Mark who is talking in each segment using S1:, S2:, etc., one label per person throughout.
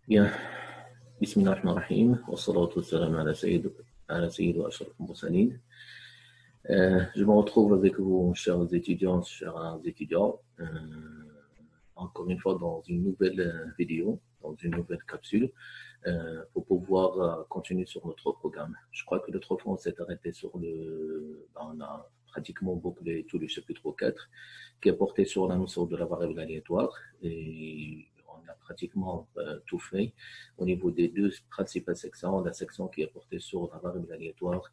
S1: Bien, Bismillahirrahmanirrahim, wa salatu wassalam ala sayyid wa ashraf al-mursalin. Je me retrouve avec vous, chers étudiants, chers étudiants, encore une fois dans une nouvelle vidéo, dans une nouvelle capsule, pour pouvoir continuer sur notre programme. Je crois que l'autre fois, on s'est arrêté sur on a pratiquement bouclé tout le chapitre 4, qui est porté sur la notion de la variable aléatoire, et on a pratiquement tout fait au niveau des deux principales sections, la section qui est portée sur la variable aléatoire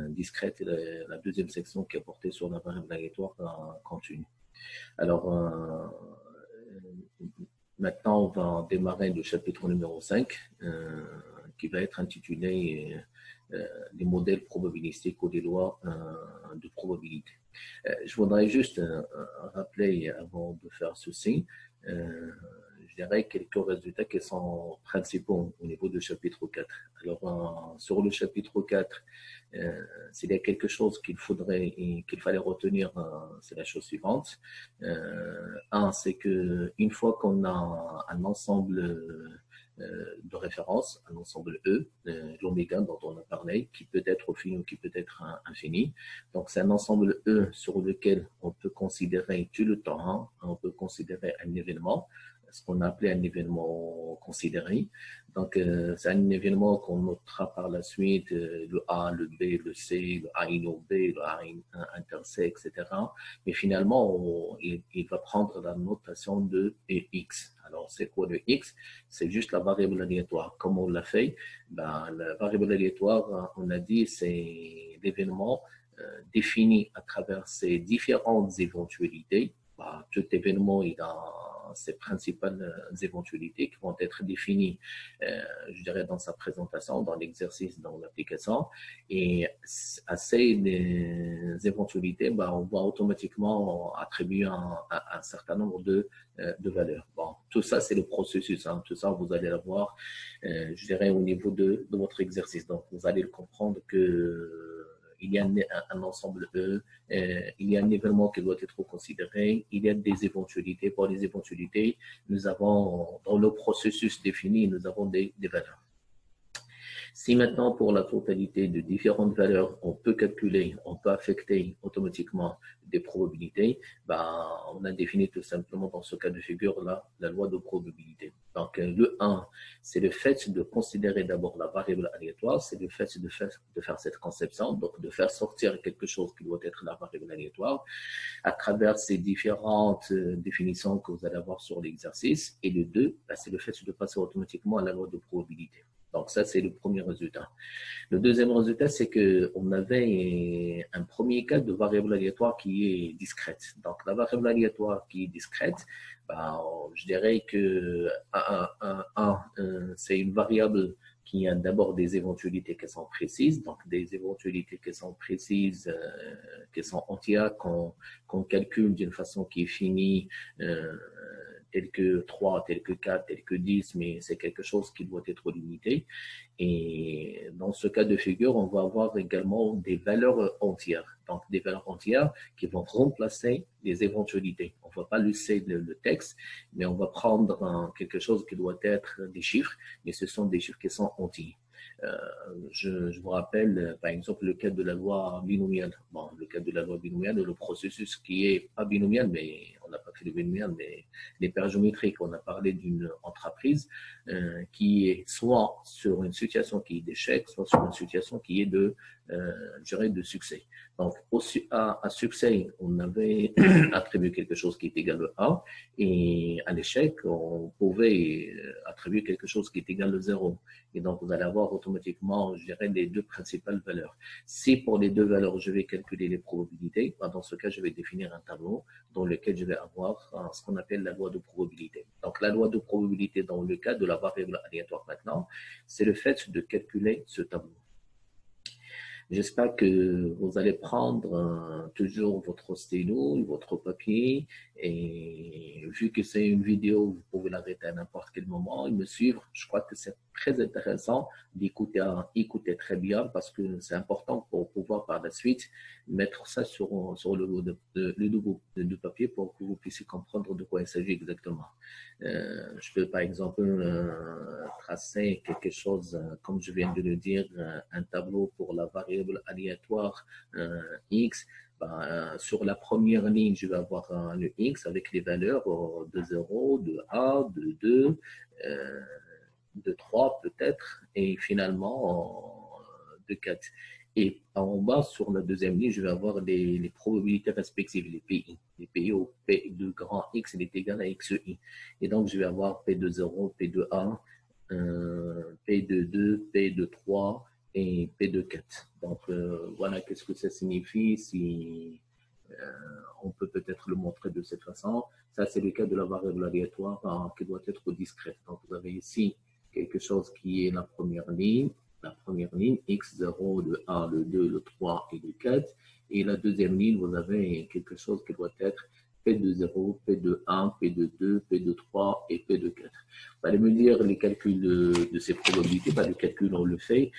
S1: discrète et la deuxième section qui est portée sur la variable aléatoire continue. Alors, maintenant, on va démarrer le chapitre numéro 5 qui va être intitulé les modèles probabilistiques ou les lois de probabilité. Je voudrais juste rappeler, avant de faire ceci, je dirais quelques résultats qui sont principaux au niveau du chapitre 4. Alors, sur le chapitre 4, s'il y a quelque chose qu'il fallait retenir, c'est la chose suivante. C'est qu'une fois qu'on a un ensemble de référence, un ensemble E, l'oméga dont on a parlé, qui peut être fini ou qui peut être infini. Donc, c'est un ensemble E sur lequel on peut considérer tout le temps, on peut considérer un événement, ce qu'on a appelé un événement considéré. Donc, c'est un événement qu'on notera par la suite, le A, le B, le C, le A in B, le A inter C, etc. Mais finalement, il va prendre la notation de X. Alors, c'est quoi le X? C'est juste la variable aléatoire. Comme on l'a fait, la variable aléatoire, on a dit, c'est l'événement défini à travers ses différentes éventualités. Tout événement, il a ses principales éventualités qui vont être définies, je dirais, dans sa présentation, dans l'exercice, dans l'application. Et à ces éventualités, on va automatiquement attribuer un certain nombre de valeurs. Bon, tout ça, c'est le processus. Tout ça, vous allez l'avoir, je dirais, au niveau de votre exercice. Donc, vous allez comprendre que il y a un ensemble E, il y a un événement qui doit être considéré, il y a des éventualités. Pour les éventualités, nous avons, dans le processus défini, nous avons des valeurs. Si maintenant, pour la totalité de différentes valeurs, on peut calculer, on peut affecter automatiquement des probabilités, on a défini tout simplement dans ce cas de figure la loi de probabilité. Donc, le 1, c'est le fait de considérer d'abord la variable aléatoire, c'est le fait de faire cette conception, donc de faire sortir quelque chose qui doit être la variable aléatoire à travers ces différentes définitions que vous allez avoir sur l'exercice. Et le 2, c'est le fait de passer automatiquement à la loi de probabilité. Donc, ça, c'est le premier résultat. Le deuxième résultat, c'est qu'on avait un premier cas de variable aléatoire qui est discrète. Donc, la variable aléatoire qui est discrète, je dirais que c'est une variable qui a d'abord des éventualités qui sont précises, donc des éventualités qui sont précises, qui sont entières, qu'on calcule d'une façon qui est finie, tel que 3, tel que 4, tel que 10, mais c'est quelque chose qui doit être limité. Et dans ce cas de figure, on va avoir également des valeurs entières. Donc, des valeurs entières qui vont remplacer les éventualités. On ne va pas laisser le texte, mais on va prendre quelque chose qui doit être des chiffres, mais ce sont des chiffres qui sont entiers. Je vous rappelle, par exemple, le cas de la loi binomiale. Bon, le cas de la loi binomiale, le processus qui est pas binomial, mais on n'a pas fait le binomial, mais les paires géométriques, on a parlé d'une entreprise qui est soit sur une situation qui est d'échec, soit sur une situation qui est de succès. Donc, à succès, on avait attribué quelque chose qui est égal à 1, et à l'échec, on pouvait attribuer quelque chose qui est égal à 0. Et donc, vous allez avoir automatiquement, je dirais, les deux principales valeurs. Si pour les deux valeurs, je vais calculer les probabilités, dans ce cas, je vais définir un tableau dans lequel je vais avoir ce qu'on appelle la loi de probabilité. Donc, la loi de probabilité dans le cas de la variable aléatoire maintenant, c'est le fait de calculer ce tableau. J'espère que vous allez prendre toujours votre stylo, votre papier, et vu que c'est une vidéo, vous pouvez l'arrêter à n'importe quel moment et me suivre. Je crois que c'est très intéressant d'écouter très bien parce que c'est important pour pouvoir par la suite mettre ça sur le bout de papier pour que vous puissiez comprendre de quoi il s'agit exactement. Je peux par exemple tracer quelque chose, comme je viens de le dire, un tableau pour la variable aléatoire x. Sur la première ligne, je vais avoir le x avec les valeurs de 0, de 1, de 2, de 3 peut-être, et finalement de 4. Et en bas, sur la deuxième ligne, je vais avoir les probabilités respectives, les PI. Les PI au P de grand X, il est égal à XI. Et donc, je vais avoir P de 0, P de 1, P de 2, P de 3 et P de 4. Donc, voilà qu'est-ce que ça signifie si on peut peut-être le montrer de cette façon. Ça, c'est le cas de la variable aléatoire qui doit être discrète. Donc, vous avez ici quelque chose qui est la première ligne, x0, le 1, le 2, le 3 et le 4. Et la deuxième ligne, vous avez quelque chose qui doit être P de 0, P de 1, P de 2, P de 3 et P de 4. Vous allez me dire les calculs de ces probabilités. Le calcul, on le fait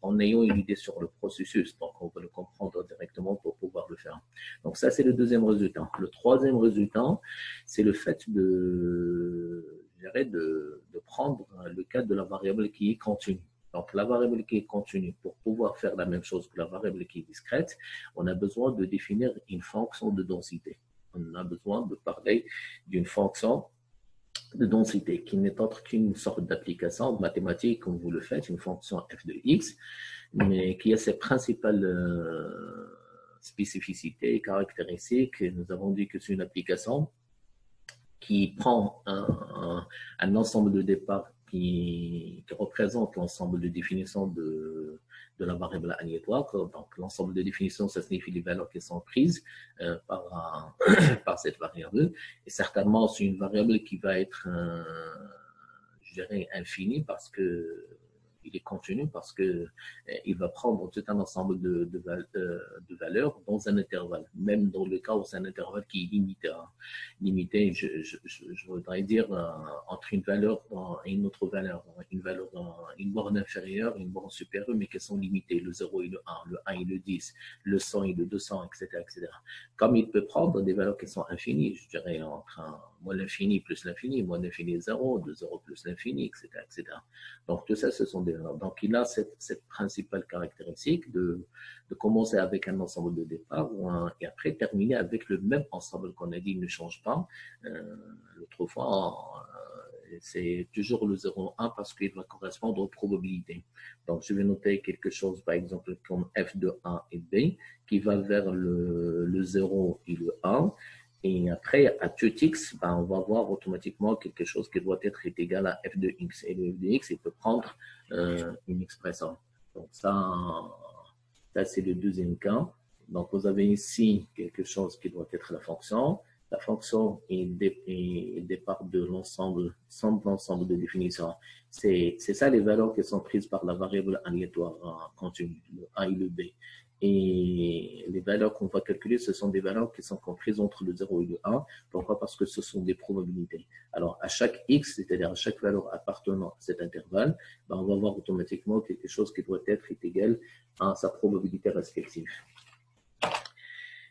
S1: en ayant une idée sur le processus. Donc, on va le comprendre directement pour pouvoir le faire. Donc, ça, c'est le deuxième résultat. Le troisième résultat, c'est le fait de prendre le cas de la variable qui est continue. Donc, la variable qui est continue, pour pouvoir faire la même chose que la variable qui est discrète, on a besoin de définir une fonction de densité. On a besoin de parler d'une fonction de densité qui n'est autre qu'une sorte d'application mathématique, comme vous le faites, une fonction f de x, mais qui a ses principales spécificités et caractéristiques. Nous avons dit que c'est une application qui prend un ensemble de départ qui représente l'ensemble de définitions de la variable aléatoire. Donc, l'ensemble de définitions, ça signifie les valeurs qui sont prises par cette variable. Et certainement, c'est une variable qui va être, je dirais, infinie parce que il est continu parce que il va prendre tout un ensemble de valeurs dans un intervalle, même dans le cas où c'est un intervalle qui est limité. Limité, je voudrais dire entre une valeur et une autre valeur, une borne inférieure et une borne supérieure, mais qui sont limitées, le 0 et le 1, le 1 et le 10, le 100 et le 200, etc., etc. Comme il peut prendre des valeurs qui sont infinies, je dirais entre moins l'infini plus l'infini, moins l'infini 0, de 0 plus l'infini, etc., etc. Donc tout ça, ce sont des valeurs. Donc il a cette principale caractéristique de commencer avec un ensemble de départ et après terminer avec le même ensemble qu'on a dit ne change pas. L'autre fois, c'est toujours le 0,1 parce qu'il va correspondre aux probabilités. Donc, je vais noter quelque chose, par exemple, comme f de 1 et b, qui va vers le 0 et le 1. Et après, à tout x, on va voir automatiquement quelque chose qui doit être égal à f de x. Et le f de x, il peut prendre une expression. Donc, ça c'est le deuxième cas. Donc, vous avez ici quelque chose qui doit être la fonction. La fonction est départ de l'ensemble, l'ensemble de définitions. C'est ça les valeurs qui sont prises par la variable aléatoire continue, le A et le B. Et les valeurs qu'on va calculer, ce sont des valeurs qui sont comprises entre le 0 et le 1. Pourquoi? Parce que ce sont des probabilités. Alors, à chaque x, c'est-à-dire à chaque valeur appartenant à cet intervalle, on va avoir automatiquement quelque chose qui doit être égal à sa probabilité respective.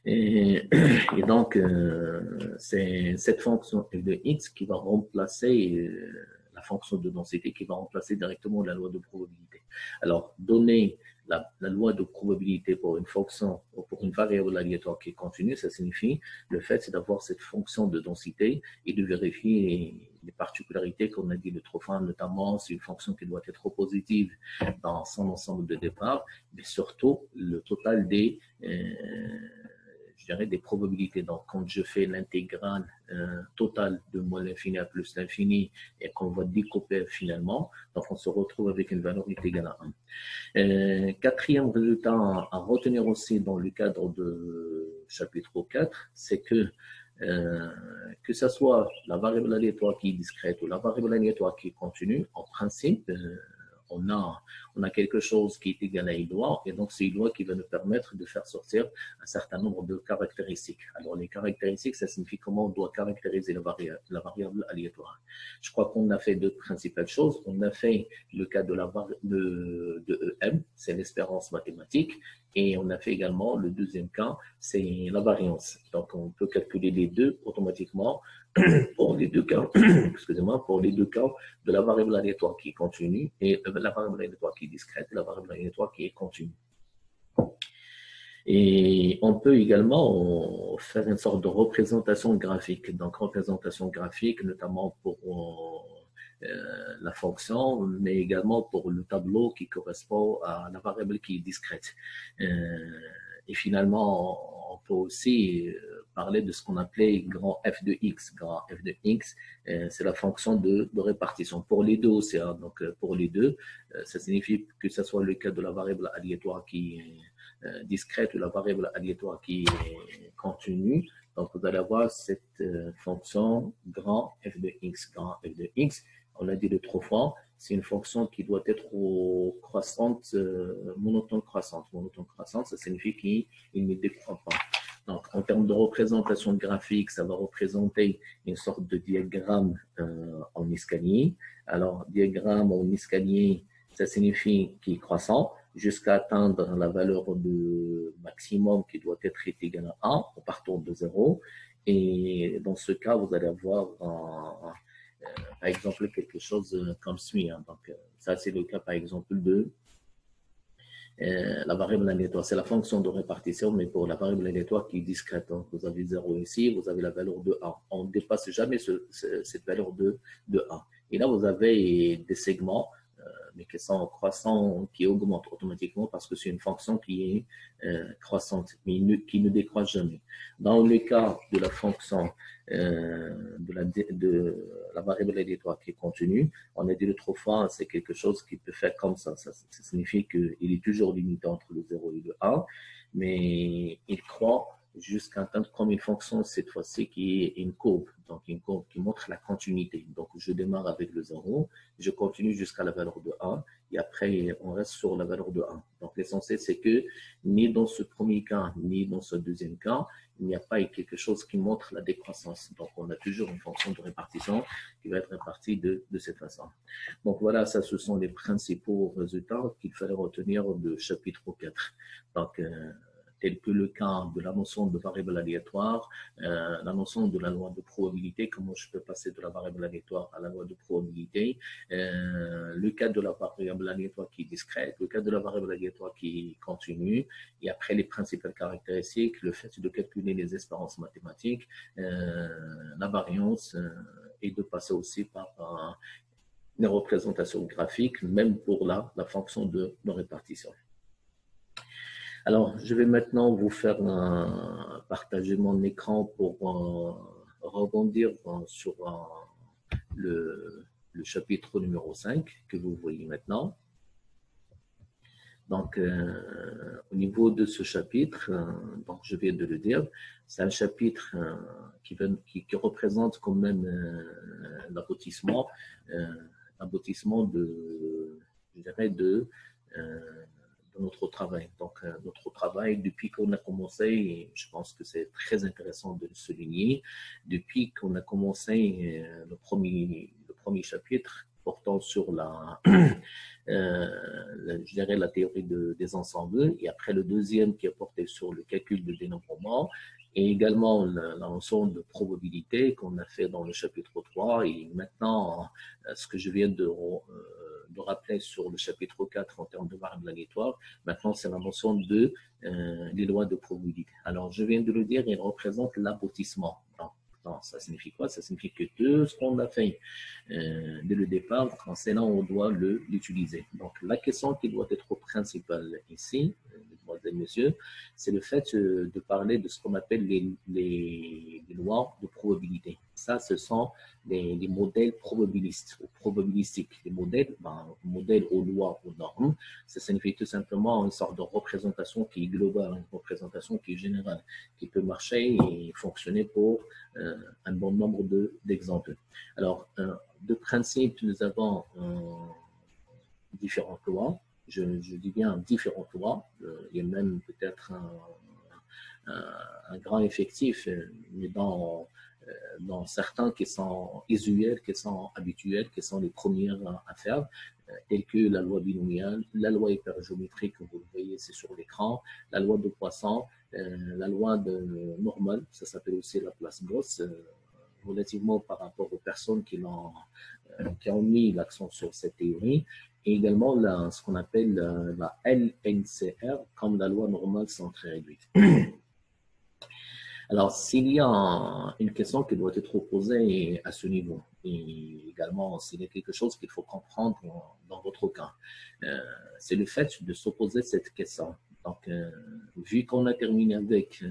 S1: Et donc, c'est cette fonction f de x qui va remplacer la fonction de densité, qui va remplacer directement la loi de probabilité. Alors, donner la loi de probabilité pour une fonction ou pour une variable aléatoire qui est continue, ça signifie le fait, c'est d'avoir cette fonction de densité et de vérifier les particularités qu'on a dit l'autre fois, notamment c'est une fonction qui doit être positive dans son ensemble de départ, mais surtout le total des je dirais des probabilités. Donc, quand je fais l'intégrale totale de moins l'infini à plus l'infini et qu'on va découper finalement, donc on se retrouve avec une valeur qui est égale à 1. Quatrième résultat à retenir aussi dans le cadre de chapitre 4, c'est que ce soit la variable aléatoire qui est discrète ou la variable aléatoire qui est continue, en principe, on a quelque chose qui est égal à une loi, et donc c'est une loi qui va nous permettre de faire sortir un certain nombre de caractéristiques. Alors les caractéristiques, ça signifie comment on doit caractériser la variable aléatoire. Je crois qu'on a fait deux principales choses. On a fait le cas de EM, c'est l'espérance mathématique, Et on a fait également le deuxième cas, c'est la variance. Donc, on peut calculer les deux automatiquement pour les deux cas, excusez-moi, pour les deux cas de la variable aléatoire qui est continue et la variable aléatoire qui est discrète et la variable aléatoire qui est continue. Et on peut également faire une sorte de représentation graphique. Donc, représentation graphique, notamment pour la fonction, mais également pour le tableau qui correspond à la variable qui est discrète. Et finalement, on peut aussi parler de ce qu'on appelait grand f de x. Grand f de x, c'est la fonction de répartition. Pour les deux aussi, hein, donc pour les deux, ça signifie que ce soit le cas de la variable aléatoire qui est discrète ou la variable aléatoire qui est continue. Donc, vous allez avoir cette fonction grand f de x. Grand f de x, on l'a dit de trois fois, c'est une fonction qui doit être croissante, monotone croissante. Monotone croissante, ça signifie qu'il ne décroît pas. Donc, en termes de représentation graphique, ça va représenter une sorte de diagramme en escalier. Alors, diagramme en escalier, ça signifie qu'il est croissant jusqu'à atteindre la valeur de maximum qui doit être égale à 1 en partant de 0. Et dans ce cas, vous allez avoir par exemple quelque chose comme suit. Hein. Donc, ça, c'est le cas, par exemple, de la variable aléatoire. C'est la fonction de répartition, mais pour la variable aléatoire qui est discrète. Donc, vous avez 0 ici, vous avez la valeur de 1. On ne dépasse jamais cette valeur de 1. Et là, vous avez des segments mais qui sont croissants, qui augmentent automatiquement parce que c'est une fonction qui est croissante, mais qui ne décroît jamais. Dans le cas de la fonction de la variable aléatoire qui est continue, on a dit l'autre fois, c'est quelque chose qui peut faire comme ça. Ça signifie qu'il est toujours limité entre le 0 et le 1, mais il croît jusqu'à atteindre comme une fonction, cette fois-ci, qui est une courbe. Donc, une courbe qui montre la continuité. Donc, je démarre avec le 0, je continue jusqu'à la valeur de 1, et après, on reste sur la valeur de 1. Donc, l'essentiel, c'est que ni dans ce premier cas, ni dans ce deuxième cas, il n'y a pas quelque chose qui montre la décroissance. Donc, on a toujours une fonction de répartition qui va être répartie de cette façon. Donc, voilà, ça, ce sont les principaux résultats qu'il fallait retenir du chapitre 4. Donc, tel que le cas de la notion de variable aléatoire, la notion de la loi de probabilité, comment je peux passer de la variable aléatoire à la loi de probabilité, le cas de la variable aléatoire qui est discrète, le cas de la variable aléatoire qui est continue, et après les principales caractéristiques, le fait de calculer les espérances mathématiques, la variance, et de passer aussi par les représentations graphiques, même pour la fonction de répartition. Alors, je vais maintenant vous faire partager mon écran pour rebondir sur le chapitre numéro 5 que vous voyez maintenant. Donc, au niveau de ce chapitre, donc je viens de le dire, c'est un chapitre qui représente quand même l'aboutissement de, je dirais, de notre travail. Donc, notre travail, depuis qu'on a commencé, et je pense que c'est très intéressant de le souligner, depuis qu'on a commencé le premier chapitre portant sur je dirais la théorie des ensembles, et après le deuxième qui a porté sur le calcul de dénombrement, et également la notion de probabilité qu'on a fait dans le chapitre 3, et maintenant, ce que je viens de rappeler sur le chapitre 4 en termes de variables aléatoires. Maintenant, c'est la notion de les lois de probabilité. Alors, je viens de le dire, il représente l'aboutissement. Non, ça signifie quoi? Ça signifie que tout ce qu'on a fait dès le départ, c'est là où on doit l'utiliser. Donc, la question qui doit être principale ici, mesdemoiselles et messieurs, c'est le fait de parler de ce qu'on appelle les lois de probabilité. Ça, ce sont les modèles probabilistes ou probabilistiques. Les modèles, modèles aux lois, aux normes, ça signifie tout simplement une sorte de représentation qui est globale, une représentation qui est générale, qui peut marcher et fonctionner pour un bon nombre d'exemples. Alors, de principe, nous avons différentes lois. Je dis bien différentes lois. Il y a même peut-être un grand effectif, mais dans dans certains qui sont usuels, qui sont habituels, qui sont les premières à faire, tels que la loi binomiale, la loi hypergéométrique, comme vous le voyez, c'est sur l'écran, la loi de Poisson, la loi de normale, ça s'appelle aussi la place Gauss, relativement par rapport aux personnes qui ont mis l'accent sur cette théorie, et également ce qu'on appelle la LNCR, comme la loi normale centrée réduite. Alors, s'il y a une question qui doit être posée à ce niveau, et également s'il y a quelque chose qu'il faut comprendre dans votre cas, c'est le fait de s'opposer cette question. Donc, vu qu'on a terminé avec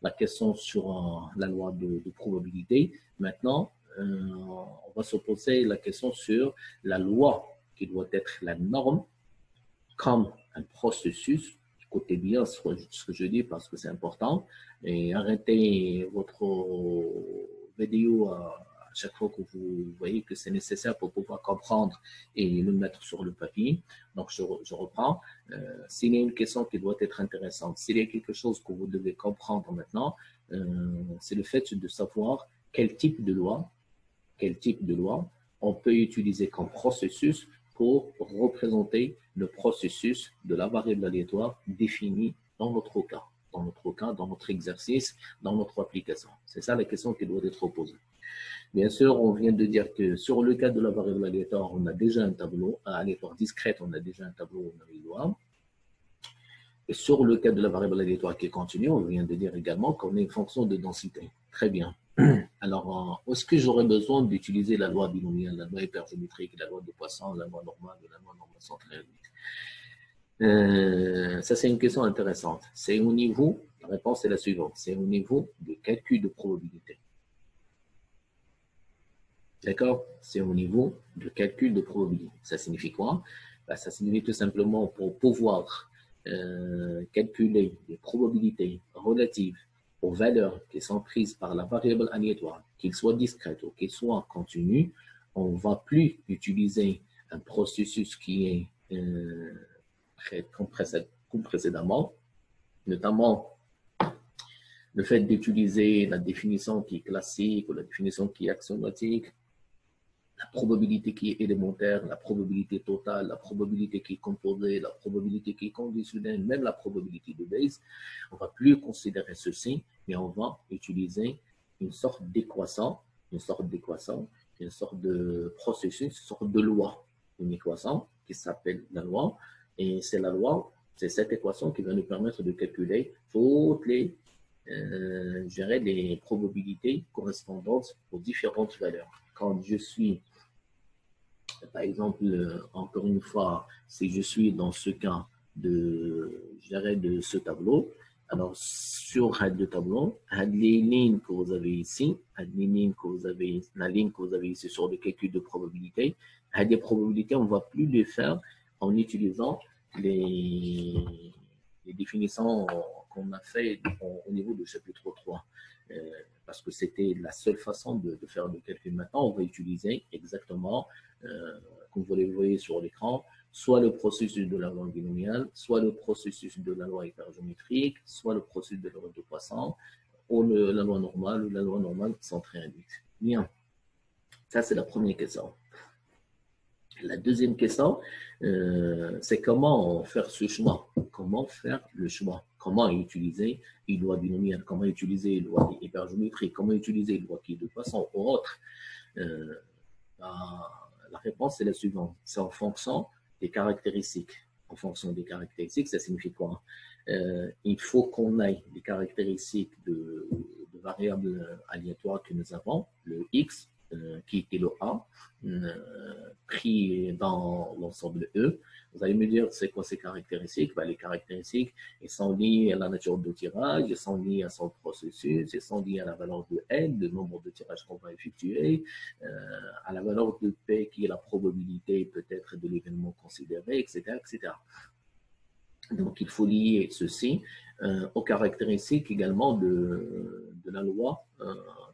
S1: la question sur la loi de probabilité, maintenant, on va se poser la question sur la loi qui doit être la norme comme un processus. Écoutez bien ce que je dis parce que c'est important. Et arrêtez votre vidéo à chaque fois que vous voyez que c'est nécessaire pour pouvoir comprendre et le mettre sur le papier. Donc, je reprends. S'il y a une question qui doit être intéressante, s'il y a quelque chose que vous devez comprendre maintenant, c'est le fait de savoir quel type de loi on peut utiliser comme processus pour représenter le processus de la variable aléatoire définie dans notre cas, dans notre exercice, dans notre application. C'est ça la question qui doit être posée. Bien sûr, on vient de dire que sur le cas de la variable aléatoire, on a déjà un tableau, aléatoire discrète, on a déjà un tableau, on a une loi. Et sur le cas de la variable aléatoire qui est continue, on vient de dire également qu'on a une fonction de densité. Très bien. Alors, est-ce que j'aurais besoin d'utiliser la loi binomiale, la loi hypergéométrique, la loi de Poisson, la loi normale, la loi normale centrée réduite? Ça, c'est une question intéressante. C'est au niveau, la réponse est la suivante, c'est au niveau du calcul de probabilité. D'accord? C'est au niveau du calcul de probabilité. Ça signifie quoi? Ça signifie tout simplement pour pouvoir calculer les probabilités relatives aux valeurs qui sont prises par la variable aléatoire, qu'ils soient discrètes ou qu'ils soient continues, on ne va plus utiliser un processus qui est comme précédemment, notamment le fait d'utiliser la définition qui est classique ou la définition qui est axiomatique, la probabilité qui est élémentaire, la probabilité totale, la probabilité qui est composée, la probabilité qui est conditionnelle, même la probabilité de base. On ne va plus considérer ceci, mais on va utiliser une sorte d'équation, une sorte de processus, une sorte de loi, une équation qui s'appelle la loi. Et c'est la loi, c'est cette équation qui va nous permettre de calculer toutes les probabilités correspondantes aux différentes valeurs. Quand je suis, par exemple, encore une fois, si je suis dans ce cas de ce tableau, alors sur le tableau, les lignes que vous avez ici, la ligne que vous avez ici sur le calcul de probabilité, les probabilités, on ne va plus les faire en utilisant les définitions qu'on a fait au niveau du chapitre 3. Parce que c'était la seule façon de faire le calcul. Maintenant, on va utiliser exactement, comme vous le voyez sur l'écran, soit le processus de la loi binomiale, soit le processus de la loi hypergéométrique, soit le processus de la loi de Poisson, ou la loi normale centrée réduite. Bien, ça c'est la première question. La deuxième question, c'est comment faire ce choix. Comment faire le choix? Comment utiliser une loi binomiale? Comment utiliser une loi hypergéométrique? Comment utiliser une loi qui est de Poisson ou autre? La réponse est la suivante. C'est en fonction des caractéristiques. En fonction des caractéristiques, ça signifie quoi? Il faut qu'on ait des caractéristiques de variables aléatoires que nous avons, le x, qui était le A, pris dans l'ensemble E. Vous allez me dire, c'est quoi ces caractéristiques? Les caractéristiques, elles sont liées à la nature du tirage, elles sont liées à son processus, elles sont liées à la valeur de N, le nombre de tirages qu'on va effectuer, à la valeur de P, qui est la probabilité peut-être de l'événement considéré, etc., etc. Donc, il faut lier ceci aux caractéristiques également de la loi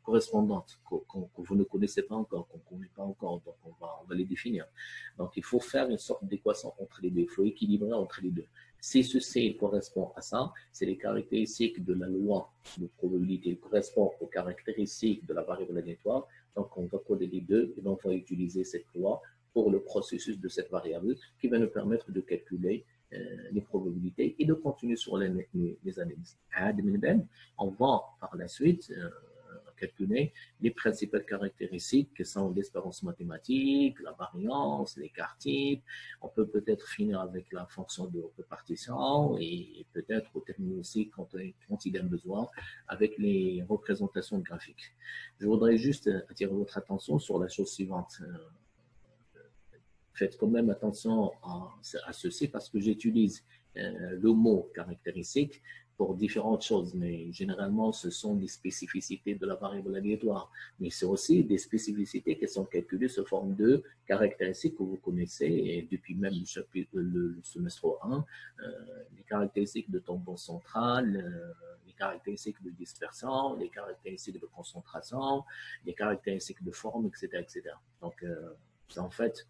S1: correspondante que vous ne connaissez pas encore, qu'on ne connaît pas encore, donc on va les définir. Donc, il faut faire une sorte d'équation entre les deux, il faut équilibrer entre les deux. Si ceci correspond à ça, c'est les caractéristiques de la loi de probabilité correspondent aux caractéristiques de la variable aléatoire. Donc, on va coder les deux et donc on va utiliser cette loi pour le processus de cette variable qui va nous permettre de calculer les probabilités et de continuer sur les analyses. On va par la suite calculer les principales caractéristiques qui sont l'espérance mathématique, la variance, l'écart type. On peut peut-être finir avec la fonction de répartition et peut-être terminer aussi quand il y a besoin avec les représentations graphiques. Je voudrais juste attirer votre attention sur la chose suivante. Faites quand même attention à ceci parce que j'utilise le mot caractéristique pour différentes choses, mais généralement, ce sont des spécificités de la variable aléatoire. Mais c'est aussi des spécificités qui sont calculées sous forme de caractéristiques que vous connaissez et depuis même le semestre 1, les caractéristiques de tampon central, les caractéristiques de dispersion, les caractéristiques de concentration, les caractéristiques de forme, etc. etc. Donc, en fait,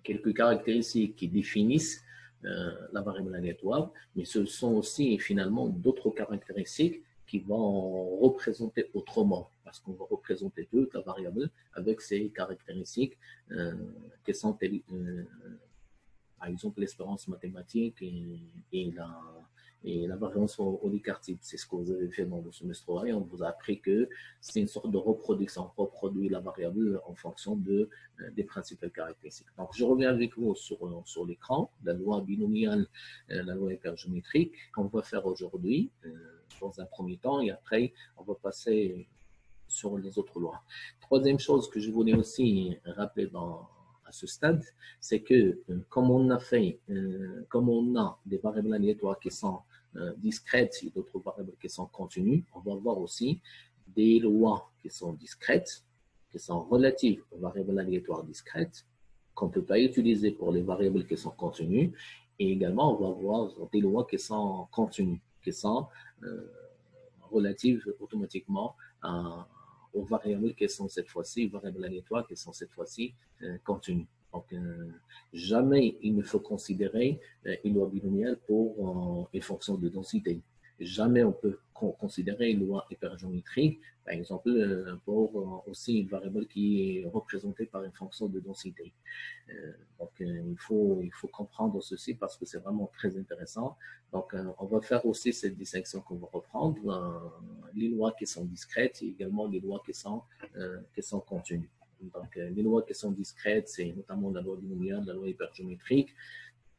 S1: quelques caractéristiques qui définissent la variable aléatoire, mais ce sont aussi finalement d'autres caractéristiques qui vont représenter autrement, parce qu'on va représenter toute la variable avec ces caractéristiques qui sont, par exemple, l'espérance mathématique et la variance au l'écart type. C'est ce que vous avez fait dans le semestre 1 et on vous a appris que c'est une sorte de reproduction. On reproduit la variable en fonction des principales caractéristiques. Donc, je reviens avec vous sur l'écran, la loi binomiale, la loi hypergéométrique qu'on va faire aujourd'hui dans un premier temps et après, on va passer sur les autres lois. Troisième chose que je voulais aussi rappeler à ce stade, c'est que comme on a des variables aléatoires qui sont discrètes et d'autres variables qui sont continues, on va avoir aussi des lois qui sont discrètes, qui sont relatives aux variables aléatoires discrètes, qu'on ne peut pas utiliser pour les variables qui sont continues, et également on va avoir des lois qui sont continues, qui sont relatives automatiquement aux variables qui sont cette fois-ci, variables aléatoires qui sont cette fois-ci continues. Donc, jamais il ne faut considérer une loi binomiale pour une fonction de densité. Jamais on peut considérer une loi hypergéométrique, par exemple, pour aussi une variable qui est représentée par une fonction de densité. Donc, il faut comprendre ceci parce que c'est vraiment très intéressant. Donc, on va faire aussi cette distinction qu'on va reprendre, les lois qui sont discrètes et également les lois qui sont continues. Donc, les lois qui sont discrètes, c'est notamment la loi binomiale, la loi hypergéométrique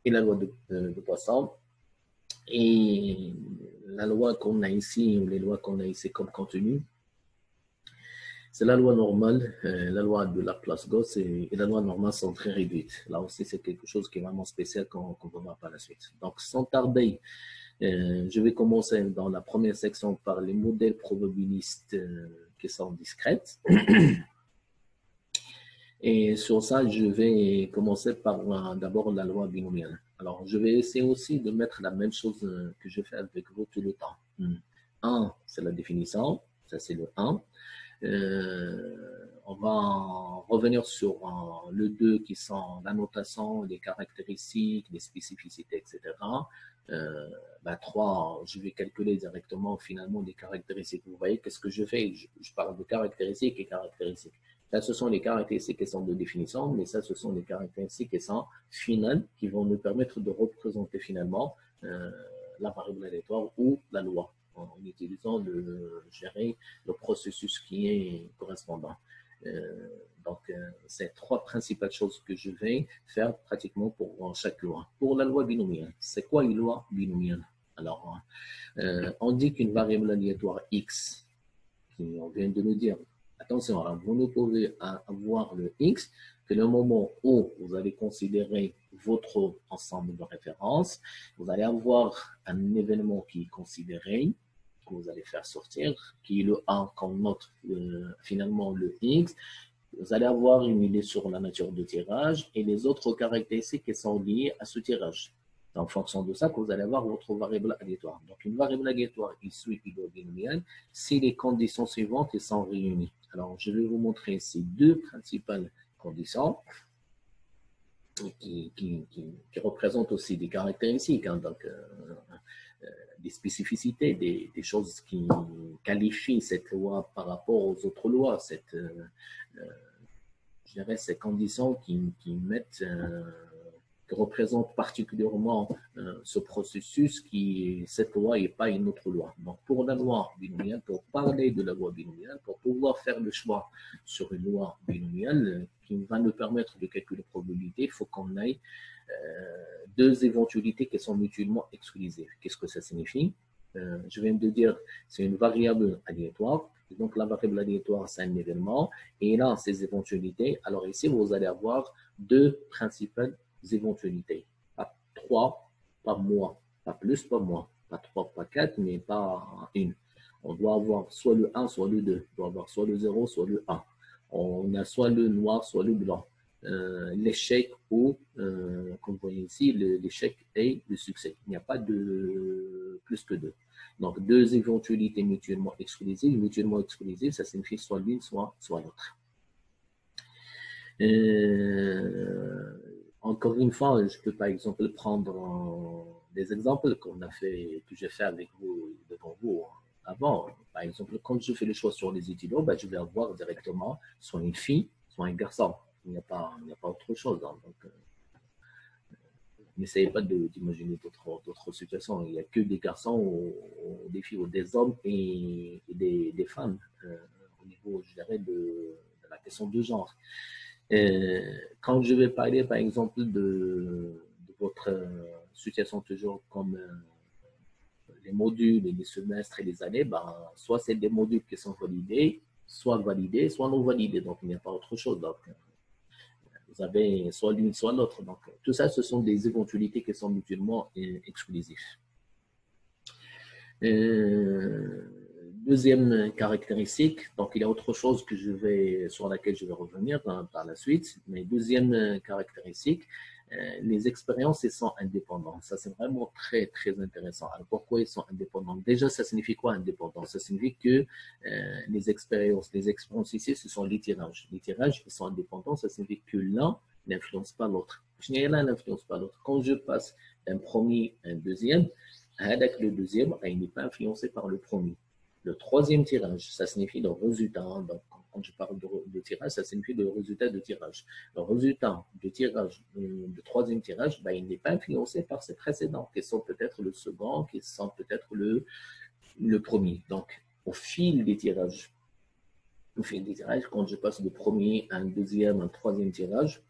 S1: et la loi de Poisson. Et la loi qu'on a ici, ou les lois qu'on a ici comme contenu, c'est la loi normale, la loi de Laplace-Gauss et la loi normale sont très réduites. Là aussi, c'est quelque chose qui est vraiment spécial qu'on va voir par la suite. Donc, sans tarder, je vais commencer dans la première section par les modèles probabilistes qui sont discrètes. Et sur ça, je vais commencer par d'abord la loi binomiale. Alors, je vais essayer aussi de mettre la même chose que je fais avec vous tout le temps. 1, c'est la définition, ça c'est le 1. On va revenir sur le 2 qui sont la notation, les caractéristiques, les spécificités, etc. 3, je vais calculer directement finalement les caractéristiques. Vous voyez, qu'est-ce que je fais? Je parle de caractéristiques et caractéristiques. Ça, ce sont les caractéristiques qui sont de définition, mais ça, ce sont les caractéristiques qui sont finales, qui vont nous permettre de représenter finalement la variable aléatoire ou la loi, en utilisant le processus qui est correspondant. Donc, c'est 3 principales choses que je vais faire pratiquement pour chaque loi. Pour la loi binomiale, c'est quoi une loi binomiale? Alors, on dit qu'une variable aléatoire x, qui on vient de nous dire, attention, alors vous ne pouvez avoir le x que le moment où vous allez considérer votre ensemble de références, vous allez avoir un événement qui est considéré, que vous allez faire sortir, qui est le 1 qu'on note finalement le x. Vous allez avoir une idée sur la nature du tirage et les autres caractéristiques qui sont liées à ce tirage. En fonction de ça, que vous allez avoir votre variable aléatoire. Donc, une variable aléatoire issue du lot binomial si les conditions suivantes sont réunies. Alors, je vais vous montrer ces deux principales conditions qui représentent aussi des caractéristiques, hein, donc des spécificités, des choses qui qualifient cette loi par rapport aux autres lois, je dirais ces conditions qui mettent qui représente particulièrement ce processus qui, cette loi n'est pas une autre loi. Donc, pour la loi binomiale, pour parler de la loi binomiale, pour pouvoir faire le choix sur une loi binomiale qui va nous permettre de calculer la probabilité, il faut qu'on ait deux éventualités qui sont mutuellement exclusives. Qu'est-ce que ça signifie? Je viens de dire, c'est une variable aléatoire. Donc, la variable aléatoire, c'est un événement. Et là, ces éventualités, alors ici, vous allez avoir deux principales éventualités. Pas 3, pas moins, pas plus, pas moins, pas 3, pas 4, mais pas 1. On doit avoir soit le 1, soit le 2. On doit avoir soit le 0, soit le 1. On a soit le noir, soit le blanc. L'échec ou, comme vous voyez ici, l'échec et le succès. Il n'y a pas de plus que 2. Donc, deux éventualités mutuellement exclusives. Mutuellement exclusives, ça signifie soit l'une, soit l'autre. Encore une fois, je peux par exemple prendre des exemples que j'ai fait avec vous, devant vous avant. Par exemple, quand je fais le choix sur les étudiants, ben, je vais avoir directement soit une fille, soit un garçon. Il n'y a pas autre chose. Hein. Donc, n'essayez pas d'imaginer d'autres situations. Il n'y a que des garçons, ou des filles, ou des hommes et des femmes au niveau, je dirais, de la question de genre. Quand je vais parler, par exemple, de votre situation toujours comme les modules, les semestres et les années, ben, soit c'est des modules qui sont validés, soit non validés. Donc, il n'y a pas autre chose. Donc, vous avez soit l'une, soit l'autre. Donc, tout ça, ce sont des éventualités qui sont mutuellement exclusives. Deuxième caractéristique, donc il y a autre chose sur laquelle je vais revenir par la suite, mais deuxième caractéristique, les expériences, elles sont indépendantes. Ça, c'est vraiment très, très intéressant. Alors, pourquoi ils sont indépendants? Déjà, ça signifie quoi indépendant? Ça signifie que les expériences ici, ce sont les tirages. Les tirages, ils sont indépendants. Ça signifie que l'un n'influence pas l'autre. L'un n'influence pas l'autre. Quand je passe d'un premier à un deuxième, avec le deuxième, il n'est pas influencé par le premier. Le troisième tirage, ça signifie le résultat. Donc, quand je parle de tirage, ça signifie le résultat de tirage. Le résultat de tirage, de troisième tirage, ben, il n'est pas influencé par ces précédents, qui sont peut-être le second, qui sont peut-être le premier. Donc, au fil des tirages, quand je passe du premier à un deuxième, un troisième tirage,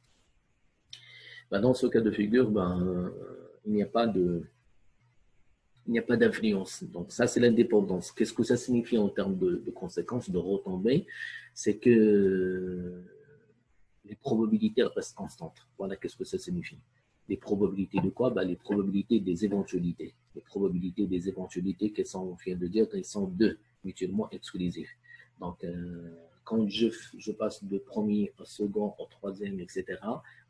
S1: ben, dans ce cas de figure, ben, il n'y a pas d'influence. Donc, ça, c'est l'indépendance. Qu'est-ce que ça signifie en termes de conséquences, de retombées? C'est que les probabilités restent constantes. Voilà, qu'est-ce que ça signifie. Les probabilités de quoi? Les probabilités des éventualités. Les probabilités des éventualités qui sont, on vient de dire, qu'elles sont deux, mutuellement exclusives. Donc, quand je passe de premier au second, au troisième, etc.,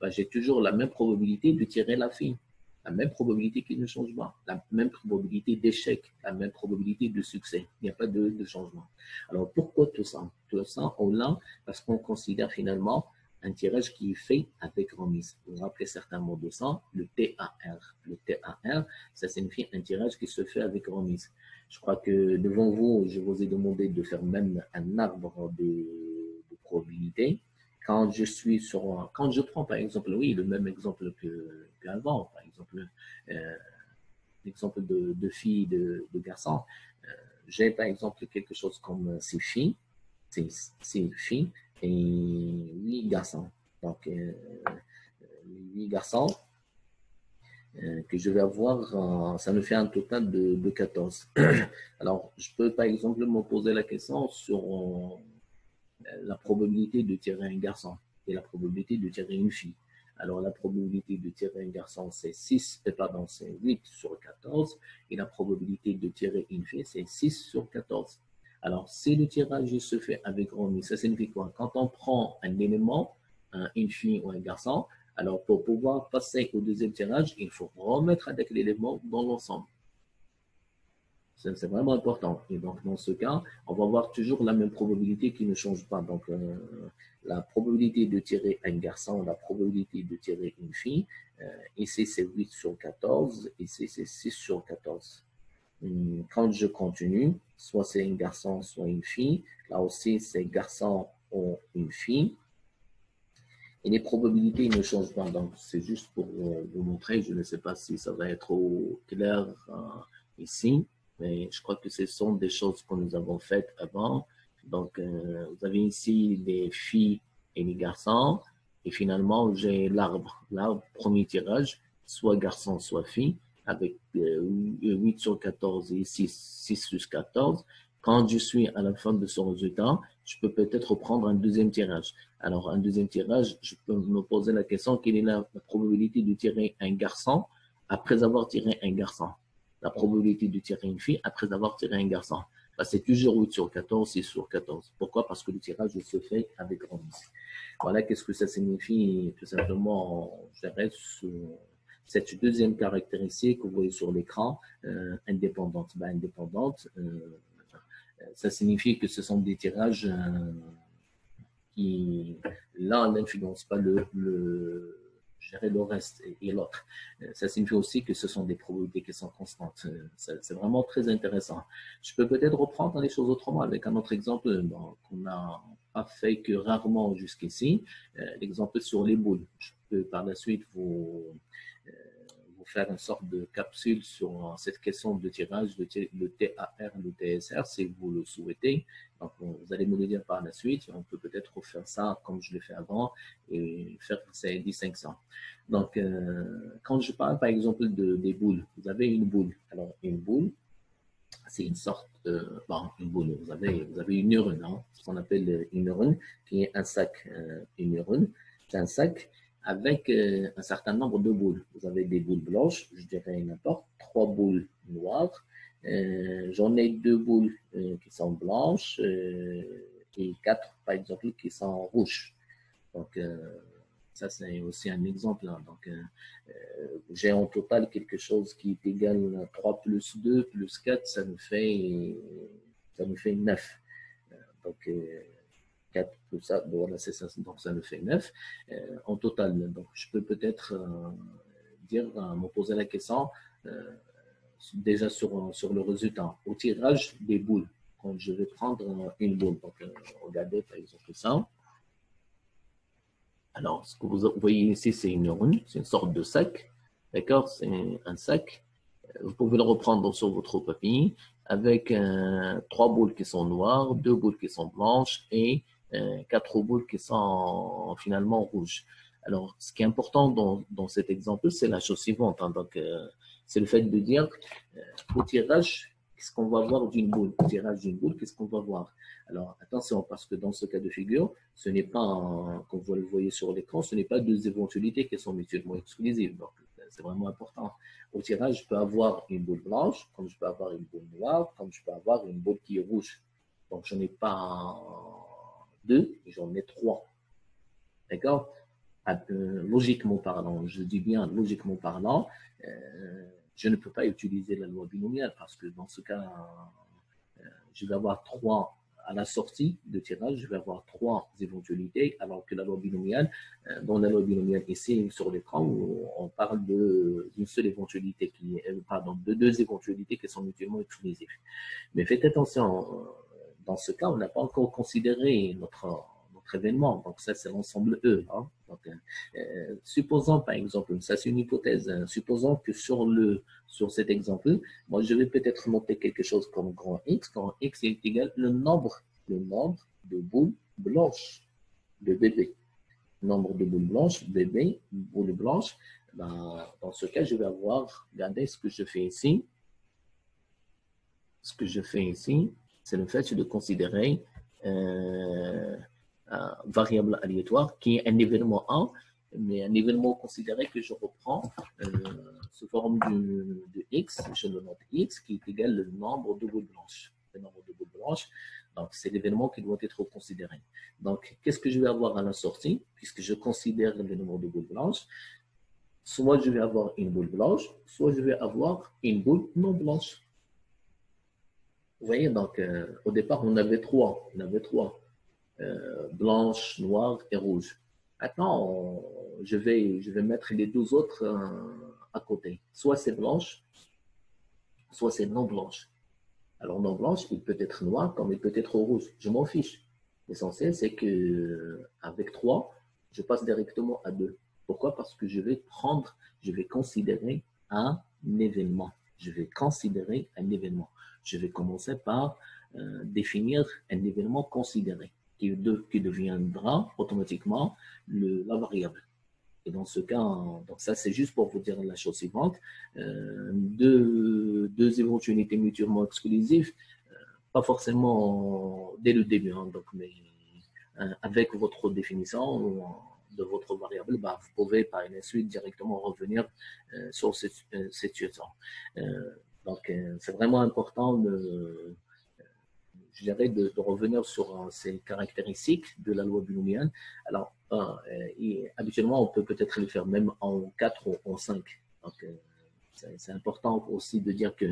S1: j'ai toujours la même probabilité de tirer la fille. La même probabilité qui ne change pas, la même probabilité d'échec, la même probabilité de succès. Il n'y a pas de changement. Alors, pourquoi tout ça? Tout ça, on l'a parce qu'on considère finalement un tirage qui est fait avec remise. Vous vous rappelez certainement de ça, le TAR. Le TAR, ça signifie un tirage qui se fait avec remise. Je crois que devant vous, je vous ai demandé de faire même un arbre de probabilité. Quand je prends par exemple, oui, le même exemple qu'avant, par exemple, l'exemple de filles, de garçons, j'ai par exemple quelque chose comme 6 filles, et 8 garçons. Donc, 8 garçons que je vais avoir, ça me fait un total de 14. Alors, je peux par exemple me poser la question sur la probabilité de tirer un garçon et la probabilité de tirer une fille. Alors, la probabilité de tirer un garçon, c'est 8 sur 14, et la probabilité de tirer une fille, c'est 6 sur 14. Alors, si le tirage se fait avec remise, ça signifie quoi? Quand on prend un élément, une fille ou un garçon, Alors, pour pouvoir passer au deuxième tirage, il faut remettre avec l'élément dans l'ensemble. C'est vraiment important. Et donc, dans ce cas, on va avoir toujours la même probabilité qui ne change pas. Donc, la probabilité de tirer un garçon, la probabilité de tirer une fille, ici c'est 8 sur 14, ici c'est 6 sur 14. Quand je continue, soit c'est un garçon, soit une fille. Là aussi, c'est garçon ou une fille. Et les probabilités ne changent pas. Donc, c'est juste pour vous montrer. Je ne sais pas si ça va être trop clair ici. Mais je crois que ce sont des choses que nous avons faites avant. Donc, vous avez ici les filles et les garçons. Et finalement, j'ai l'arbre. L'arbre, premier tirage, soit garçon, soit fille, avec 8 sur 14 et 6 sur 14. Quand je suis à la fin de ce résultat, je peux peut-être prendre un deuxième tirage. Alors, un deuxième tirage, je peux me poser la question, quelle est la probabilité de tirer un garçon après avoir tiré un garçon? La probabilité de tirer une fille après avoir tiré un garçon. Ben, c'est toujours 8 sur 14, 6 sur 14. Pourquoi? Parce que le tirage se fait avec 11. Voilà, qu'est-ce que ça signifie? Tout simplement, j'arrête sur cette deuxième caractéristique que vous voyez sur l'écran, indépendante. Ben, indépendante, ça signifie que ce sont des tirages qui, l'un n'influence pas le reste et l'autre. Ça signifie aussi que ce sont des probabilités qui sont constantes. C'est vraiment très intéressant. Je peux peut-être reprendre les choses autrement avec un autre exemple qu'on n'a pas fait que rarement jusqu'ici. L'exemple sur les boules. Je peux par la suite vous faire une sorte de capsule sur cette question de tirage, le TAR, le TSR, si vous le souhaitez. Donc, vous allez me le dire par la suite. On peut peut-être faire ça comme je l'ai fait avant et faire ces distinctions. Donc, quand je parle par exemple des boules, vous avez une boule. Alors, une boule, c'est une sorte une boule. Vous avez une neurone, hein, ce qu'on appelle une neurone, qui est un sac. Une neurone, c'est un sac avec un certain nombre de boules. Vous avez des boules blanches, je dirais n'importe, 3 boules noires. J'en ai 2 boules qui sont blanches et 4, par exemple, qui sont rouges. Donc, ça, c'est aussi un exemple. Hein. Donc, j'ai en total quelque chose qui est égal à 3 plus 2 plus 4, ça nous fait 9. Donc, 4 plus ça, bon, voilà, c'est ça, donc ça nous fait 9 en total. Donc, je peux peut-être me poser la question déjà sur le résultat. Au tirage des boules, quand je vais prendre une boule, donc regardez par exemple ça. Alors, ce que vous voyez ici, c'est une urne, c'est une sorte de sac, d'accord? C'est un sac. Vous pouvez le reprendre sur votre papier avec 3 boules qui sont noires, 2 boules qui sont blanches et 4 boules qui sont finalement rouges. Alors, ce qui est important dans cet exemple, c'est la chose suivante. Hein. Donc, c'est le fait de dire au tirage, qu'est-ce qu'on va voir d'une boule? Au tirage d'une boule, qu'est-ce qu'on va voir? Alors, attention, parce que dans ce cas de figure, ce n'est pas, comme vous le voyez sur l'écran, ce n'est pas 2 éventualités qui sont mutuellement exclusives. Donc, c'est vraiment important. Au tirage, je peux avoir une boule blanche, comme je peux avoir une boule noire, comme je peux avoir une boule qui est rouge. Donc, je n'ai pas 2, j'en ai 3. D'accord? Logiquement parlant, je dis bien logiquement parlant, je ne peux pas utiliser la loi binomiale parce que dans ce cas, je vais avoir 3 à la sortie de tirage, je vais avoir 3 éventualités, alors que la loi binomiale, dans la loi binomiale ici sur l'écran, on parle d'une seule éventualité de 2 éventualités qui sont mutuellement exclusives. Mais faites attention, dans ce cas, on n'a pas encore considéré notre événement. Donc, ça, c'est l'ensemble E. Hein. Donc, supposons, par exemple, ça, c'est une hypothèse. Hein, supposons que sur cet exemple, moi, je vais peut-être noter quelque chose comme grand X. Grand X est égal au nombre de boules blanches de bébé. Nombre de boules blanches, bébé, boules blanches. Ben, dans ce cas, je vais avoir, regardez ce que je fais ici. Ce que je fais ici, c'est le fait de considérer variable aléatoire qui est un événement 1, mais un événement considéré que je reprends sous forme de x, je le note x, qui est égal au nombre de boules blanches. Le nombre de boules blanches. Donc, c'est l'événement qui doit être considéré. Donc, qu'est-ce que je vais avoir à la sortie, puisque je considère le nombre de boules blanches? Soit je vais avoir une boule blanche, soit je vais avoir une boule non blanche. Vous voyez, donc, au départ, on avait trois. On avait trois. Blanche, noire et rouge. Maintenant, je vais mettre les deux autres à côté. Soit c'est blanche, soit c'est non blanche. Alors, non blanche, il peut être noir comme il peut être rouge. Je m'en fiche. L'essentiel, c'est que avec 3, je passe directement à 2. Pourquoi? Parce que je vais considérer un événement. Je vais considérer un événement. Je vais commencer par définir un événement considéré qui deviendra automatiquement la variable. Et dans ce cas, donc ça c'est juste pour vous dire la chose suivante, deux éventualités mutuellement exclusives, pas forcément dès le début, hein, donc, mais avec votre définition de votre variable, bah, vous pouvez par la suite directement revenir sur cette situation. Donc c'est vraiment important je dirais, de revenir sur ces caractéristiques de la loi binomiale. Alors, habituellement, on peut peut-être les faire même en 4 ou en 5. Donc, c'est important aussi de dire que,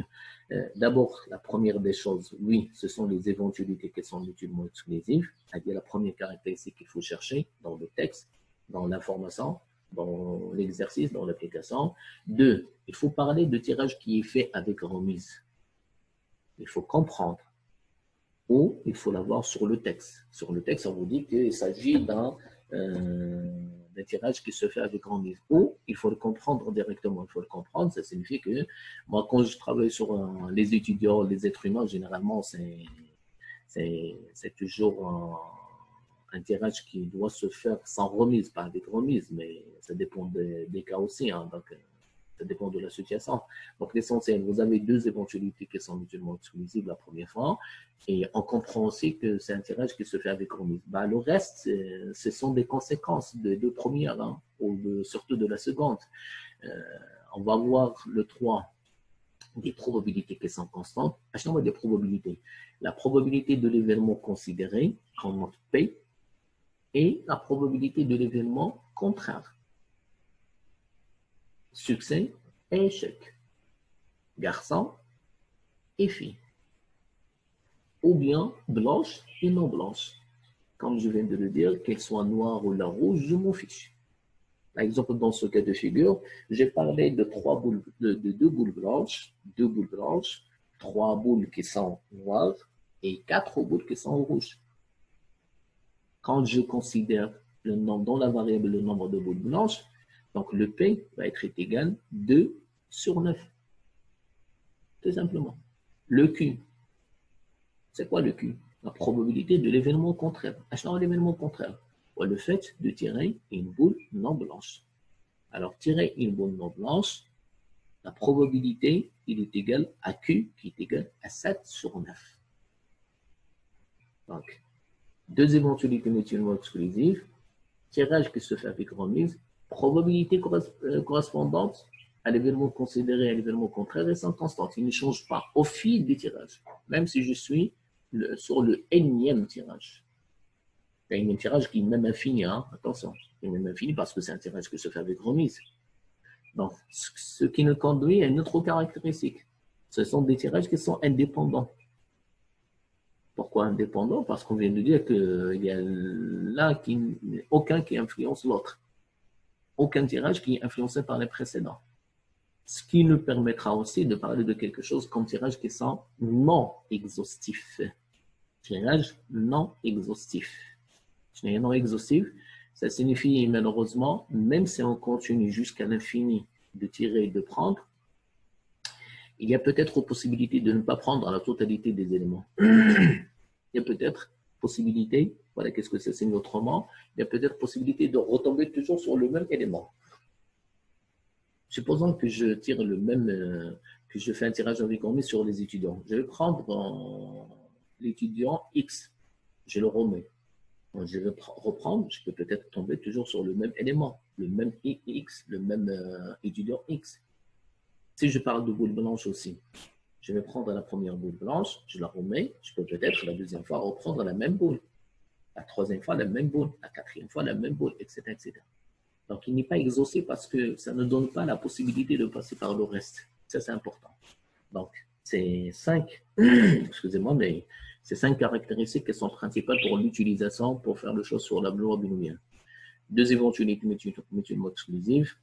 S1: d'abord, la première des choses, oui, ce sont les éventualités qui sont mutuellement exclusives. C'est-à-dire la première caractéristique qu'il faut chercher dans le texte, dans l'information, dans l'exercice, dans l'application. 2, il faut parler de tirage qui est fait avec remise. Il faut comprendre. Ou il faut l'avoir sur le texte. Sur le texte, on vous dit qu'il s'agit d'un tirage qui se fait avec remise. Ou il faut le comprendre directement. Il faut le comprendre, ça signifie que moi, quand je travaille sur les étudiants, les êtres humains, généralement, c'est toujours un tirage qui doit se faire sans remise, pas avec remise, mais ça dépend des cas aussi. Hein, donc, ça dépend de la situation. Donc, l'essentiel, vous avez deux éventualités qui sont mutuellement exclusives la première fois, et on comprend aussi que c'est un tirage qui se fait avec remise. Bah, le reste, ce sont des conséquences des deux premières, hein, ou surtout de la seconde. On va voir le 3, des probabilités qui sont constantes. Achetons des probabilités. La probabilité de l'événement considéré, qu'on note P, et la probabilité de l'événement contraire. Succès et échec. Garçon et fille. Ou bien blanche et non blanche. Comme je viens de le dire, qu'elle soit noire ou la rouge, je m'en fiche. Par exemple, dans ce cas de figure, j'ai parlé de deux boules blanches, trois boules qui sont noires et quatre boules qui sont rouges. Quand je considère le nombre dans la variable le nombre de boules blanches, donc le P va être égal à 2 sur 9. Tout simplement. Le Q, c'est quoi le Q? La probabilité de l'événement contraire. Achetons l'événement contraire. Ou le fait de tirer une boule non blanche. Alors, tirer une boule non blanche, la probabilité, il est égal à Q, qui est égal à 7 sur 9. Donc, deux éventualités mutuellement exclusives, tirage qui se fait avec remise, probabilité correspondante à l'événement considéré et à l'événement contraire, elles sont constantes. Ils ne changent pas au fil du tirage, même si je suis sur le énième tirage. Il y a un tirage qui est même infini, hein? Attention, il est même infini parce que c'est un tirage qui se fait avec remise. Donc, ce qui nous conduit à une autre caractéristique. Ce sont des tirages qui sont indépendants. Pourquoi indépendants? Parce qu'on vient de dire qu'il y a là aucun qui influence l'autre. Aucun tirage qui est influencé par les précédents. Ce qui nous permettra aussi de parler de quelque chose comme tirage qui sont non exhaustifs. Tirage non exhaustif. Non exhaustif, ça signifie malheureusement, même si on continue jusqu'à l'infini de tirer et de prendre, il y a peut-être possibilité de ne pas prendre la totalité des éléments. Il y a peut-être possibilité, voilà qu'est-ce que ça signifie autrement, il y a peut-être possibilité de retomber toujours sur le même élément. Supposons que je tire le même, que je fais un tirage avec remise sur les étudiants. Je vais prendre l'étudiant X, je le remets. Donc, je vais reprendre, je peux peut-être tomber toujours sur le même élément, le même X, le même étudiant X. Si je parle de boule blanche aussi, Je vais prendre la première boule blanche, je la remets, je peux peut-être la deuxième fois reprendre la même boule, la troisième fois la même boule, la quatrième fois la même boule, etc. etc. Donc, il n'est pas exhaustif parce que ça ne donne pas la possibilité de passer par le reste. Ça, c'est important. Donc, c'est 5, excusez-moi, mais ces 5 caractéristiques qui sont principales pour l'utilisation pour faire les choses sur la loi binomiale. Deux éventualités mutuellement exclusives,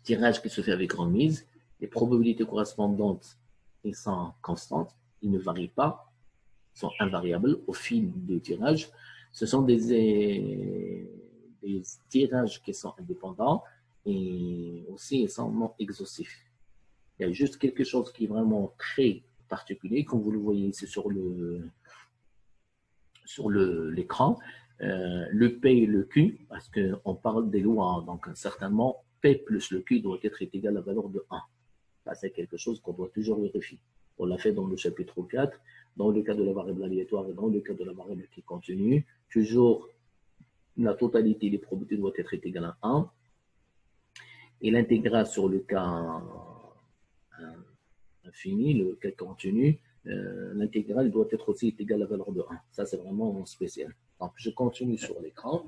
S1: tirage qui se fait avec remise, les probabilités correspondantes et sont constantes, ils ne varient pas, sont invariables au fil du tirage. Ce sont des tirages qui sont indépendants et aussi ils sont non exhaustifs. Il y a juste quelque chose qui est vraiment très particulier, comme vous le voyez ici sur l'écran, le P et le Q, parce qu'on parle des lois, donc certainement P plus le Q doit être égal à la valeur de 1. Ça, c'est quelque chose qu'on doit toujours vérifier. On l'a fait dans le chapitre 4, dans le cas de la variable aléatoire et dans le cas de la variable qui continue, toujours la totalité des probabilités doit être égale à 1. Et l'intégrale sur le cas infini, le cas continu, l'intégrale doit être aussi égale à la valeur de 1. Ça, c'est vraiment spécial. Donc, je continue sur l'écran.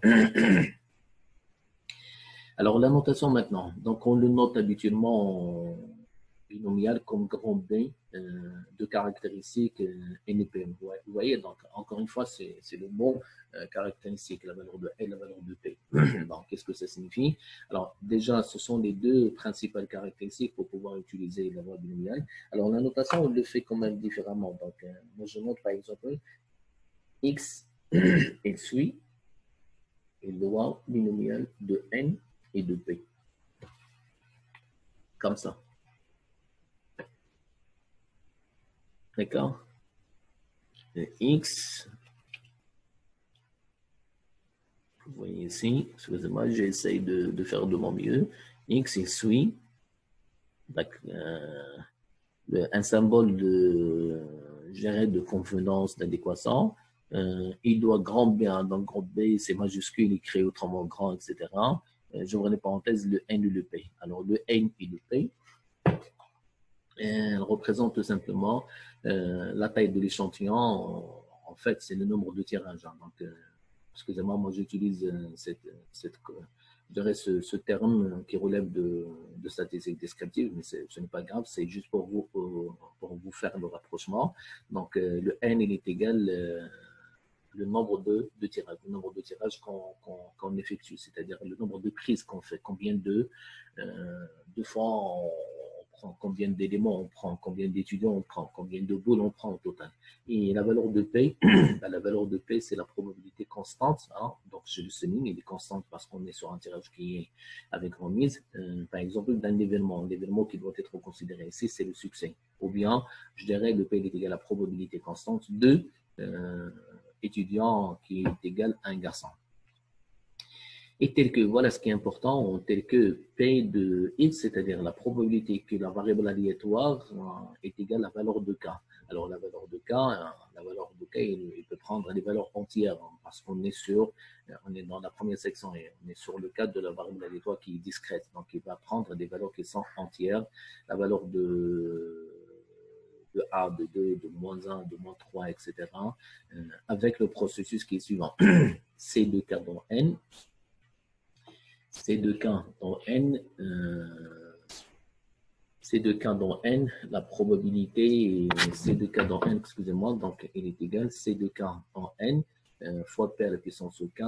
S1: Alors, la notation maintenant. Donc, on le note habituellement binomial comme grand B de caractéristiques NP. Vous voyez, donc, encore une fois, c'est le mot caractéristique, la valeur de L, la valeur de P. Donc, qu'est-ce que ça signifie? Alors, déjà, ce sont les deux principales caractéristiques pour pouvoir utiliser la loi binomiale. Alors, la notation, on le fait quand même différemment. Donc, moi, je note par exemple X est suit et loi binomiale de N et de P. Comme ça. D'accord? X, vous voyez ici, excusez-moi, j'essaye de faire de mon mieux. X est suit, un symbole de convenance, d'adéquation. Il doit grand B, donc grand B, c'est majuscule, écrit autrement grand, etc. J'ouvre les parenthèses, le N et le P. Alors, le N et le P, elle représente tout simplement la taille de l'échantillon. En fait, c'est le nombre de tirages. Donc, excusez-moi, moi j'utilise je dirais ce terme qui relève de statistiques descriptives, mais ce n'est pas grave, c'est juste pour vous faire le rapprochement. Donc, le N, il est égal le nombre de tirages, le nombre de tirages qu'on effectue, c'est-à-dire le nombre de prises qu'on fait, combien de fois on prend, combien d'éléments on prend, combien d'étudiants on prend, combien de boules on prend au total. Et la valeur de P, la valeur de P, c'est la probabilité constante. Hein, donc, je le souligne, elle est constante parce qu'on est sur un tirage qui est avec remise. Par exemple, d'un événement, l'événement qui doit être considéré ici, c'est le succès. Ou bien, je dirais, le P est égal à la probabilité constante de étudiant qui est égal à un garçon. Et tel que, voilà ce qui est important, tel que P de X, c'est-à-dire la probabilité que la variable aléatoire est égale à la valeur de K. Alors, la valeur de K, il peut prendre des valeurs entières parce qu'on est on est dans la première section et on est sur le cas de la variable aléatoire qui est discrète. Donc, il va prendre des valeurs qui sont entières. La valeur de A, de 2, de moins 1, de moins 3, etc. Avec le processus qui est suivant. C de K dans N. C2K dans N, C2K dans N, la probabilité C2K dans N, excusez-moi, donc il est égal C2K en N fois P à la puissance K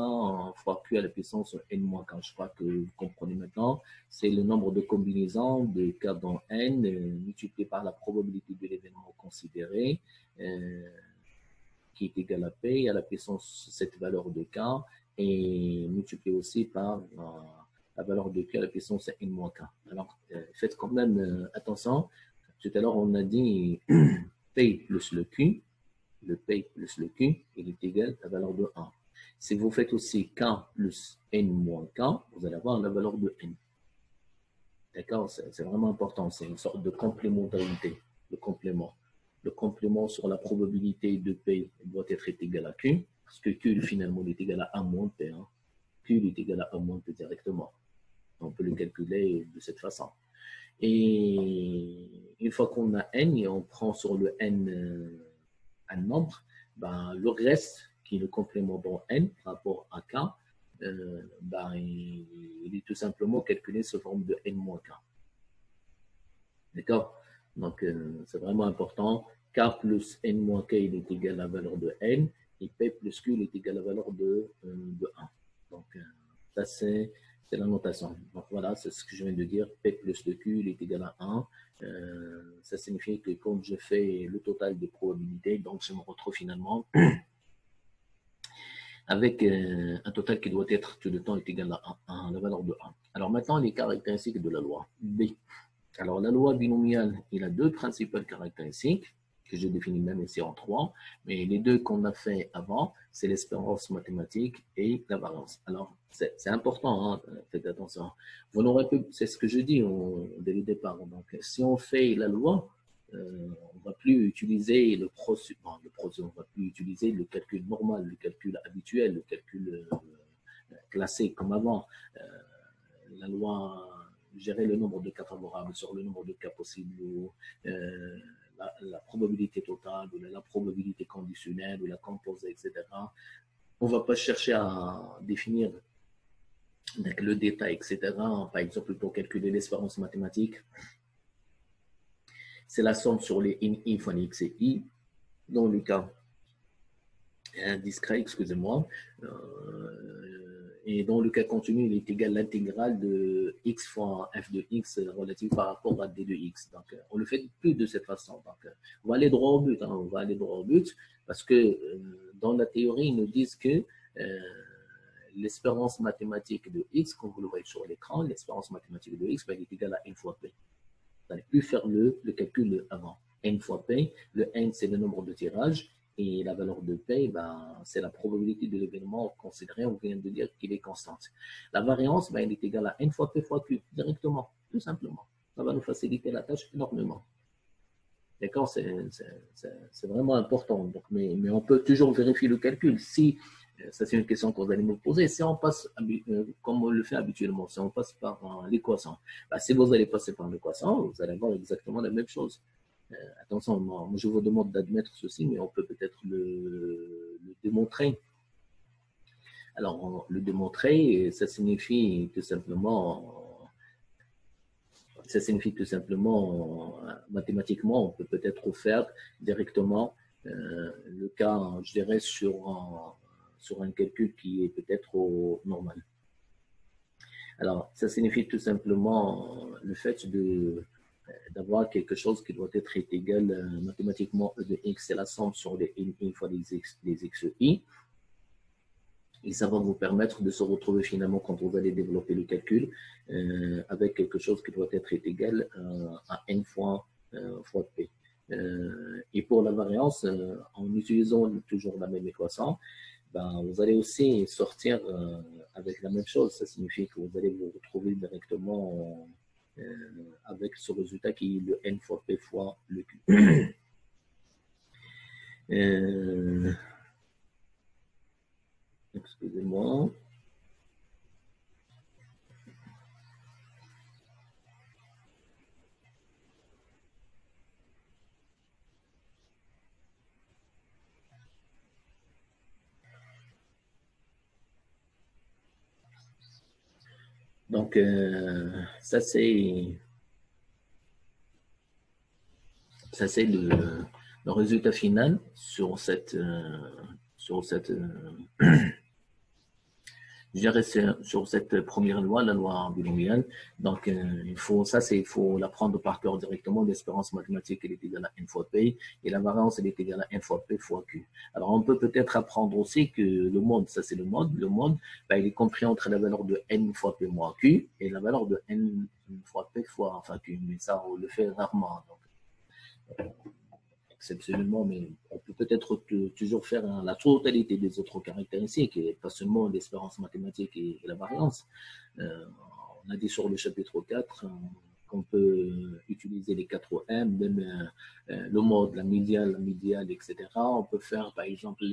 S1: fois Q à la puissance N-K. Je crois que vous comprenez maintenant. C'est le nombre de combinaisons de K dans N multiplié par la probabilité de l'événement considéré qui est égal à P à la puissance cette valeur de K et multiplié aussi par la valeur de Q à la puissance N-K. Alors, faites quand même attention. Tout à l'heure, on a dit P plus le Q. Le P plus le Q, il est égal à la valeur de 1. Si vous faites aussi K plus N-K, vous allez avoir la valeur de N. D'accord? C'est vraiment important. C'est une sorte de complémentarité, le complément. Le complément sur la probabilité de P doit être égal à Q, parce que Q finalement est égal à 1 moins P. Hein. Q est égal à 1 moins P directement. On peut le calculer de cette façon. Et une fois qu'on a n et on prend sur le n un nombre, ben, le reste qui est le complément dans n par rapport à k, ben, il est tout simplement calculé sous forme de n moins k. D'accord? Donc, c'est vraiment important. K plus n moins k, il est égal à la valeur de n, et p plus q, il est égal à la valeur de 1. Donc, ça, c'est la notation. Donc, voilà, c'est ce que je viens de dire. P plus le q, il est égal à 1. Ça signifie que quand je fais le total des probabilités, donc je me retrouve finalement avec un total qui doit être tout le temps est égal à 1, la valeur de 1. Alors maintenant, les caractéristiques de la loi B. Alors, la loi binomiale, il a deux principales caractéristiques, que je définis même ici en trois, mais les deux qu'on a fait avant, c'est l'espérance mathématique et la variance. Alors, c'est important, hein, faites attention. Vous n'aurez pas, c'est ce que je dis dès le départ. Donc, si on fait la loi, on ne va plus utiliser le processus, on ne va plus utiliser le calcul normal, le calcul habituel, le calcul classé comme avant. La loi gérer le nombre de cas favorables sur le nombre de cas possibles, ou la probabilité totale, ou la probabilité conditionnelle, ou la composée, etc. On ne va pas chercher à définir avec le détail, etc. Par exemple, pour calculer l'espérance mathématique, c'est la somme sur les i fois x et i. Dans le cas discret, excusez-moi, et dans le cas continu, il est égal à l'intégrale de x fois f de x relative par rapport à d de x. Donc, on le fait plus de cette façon. Donc, on va aller droit au but. Hein, on va aller droit au but parce que dans la théorie, ils nous disent que l'espérance mathématique de x, comme vous le voyez sur l'écran, l'espérance mathématique de x, ben, elle est égale à n fois p. Vous n'allez plus faire le calcul avant. N fois p. Le n, c'est le nombre de tirages. Et la valeur de P, ben, c'est la probabilité de l'événement considéré. On vient de dire qu'il est constante. La variance, ben, elle est égale à N fois P fois Q, directement, tout simplement. Ça va nous faciliter la tâche énormément. D'accord? C'est vraiment important. Donc, mais on peut toujours vérifier le calcul. Si, ça c'est une question que vous allez me poser, si on passe, comme on le fait habituellement, si on passe par l'équation, ben, si vous allez passer par l'équation, vous allez avoir exactement la même chose. Attention, moi, je vous demande d'admettre ceci, mais on peut peut-être le démontrer. Alors, le démontrer, ça signifie tout simplement, mathématiquement, on peut peut-être faire directement le cas, je dirais, sur un calcul qui est peut-être normal. Alors, ça signifie tout simplement le fait d'avoir quelque chose qui doit être égal mathématiquement E de x, c'est la somme sur les i fois les x i. Et ça va vous permettre de se retrouver finalement quand vous allez développer le calcul avec quelque chose qui doit être égal à n fois p. Et pour la variance, en utilisant toujours la même équation, ben, vous allez aussi sortir avec la même chose. Ça signifie que vous allez vous retrouver directement avec ce résultat qui est le n fois p fois le q. Excusez-moi. Donc, ça c'est le résultat final sur cette je dirais sur cette première loi, la loi binomiale. Donc, il faut la prendre par cœur directement. L'espérance mathématique, elle est égale à n fois p, et la variance, elle est égale à n fois p fois q. Alors, on peut peut-être apprendre aussi que le mode, ça c'est le mode. Le mode, ben, il est compris entre la valeur de n fois p moins q et la valeur de n fois p fois enfin q. Mais ça, on le fait rarement. Donc, exceptionnellement, mais on peut peut-être toujours faire la totalité des autres caractéristiques, et pas seulement l'espérance mathématique et la variance. On a dit sur le chapitre 4 qu'on peut utiliser les 4 M, même le mode, la médiane, etc. On peut faire, par exemple,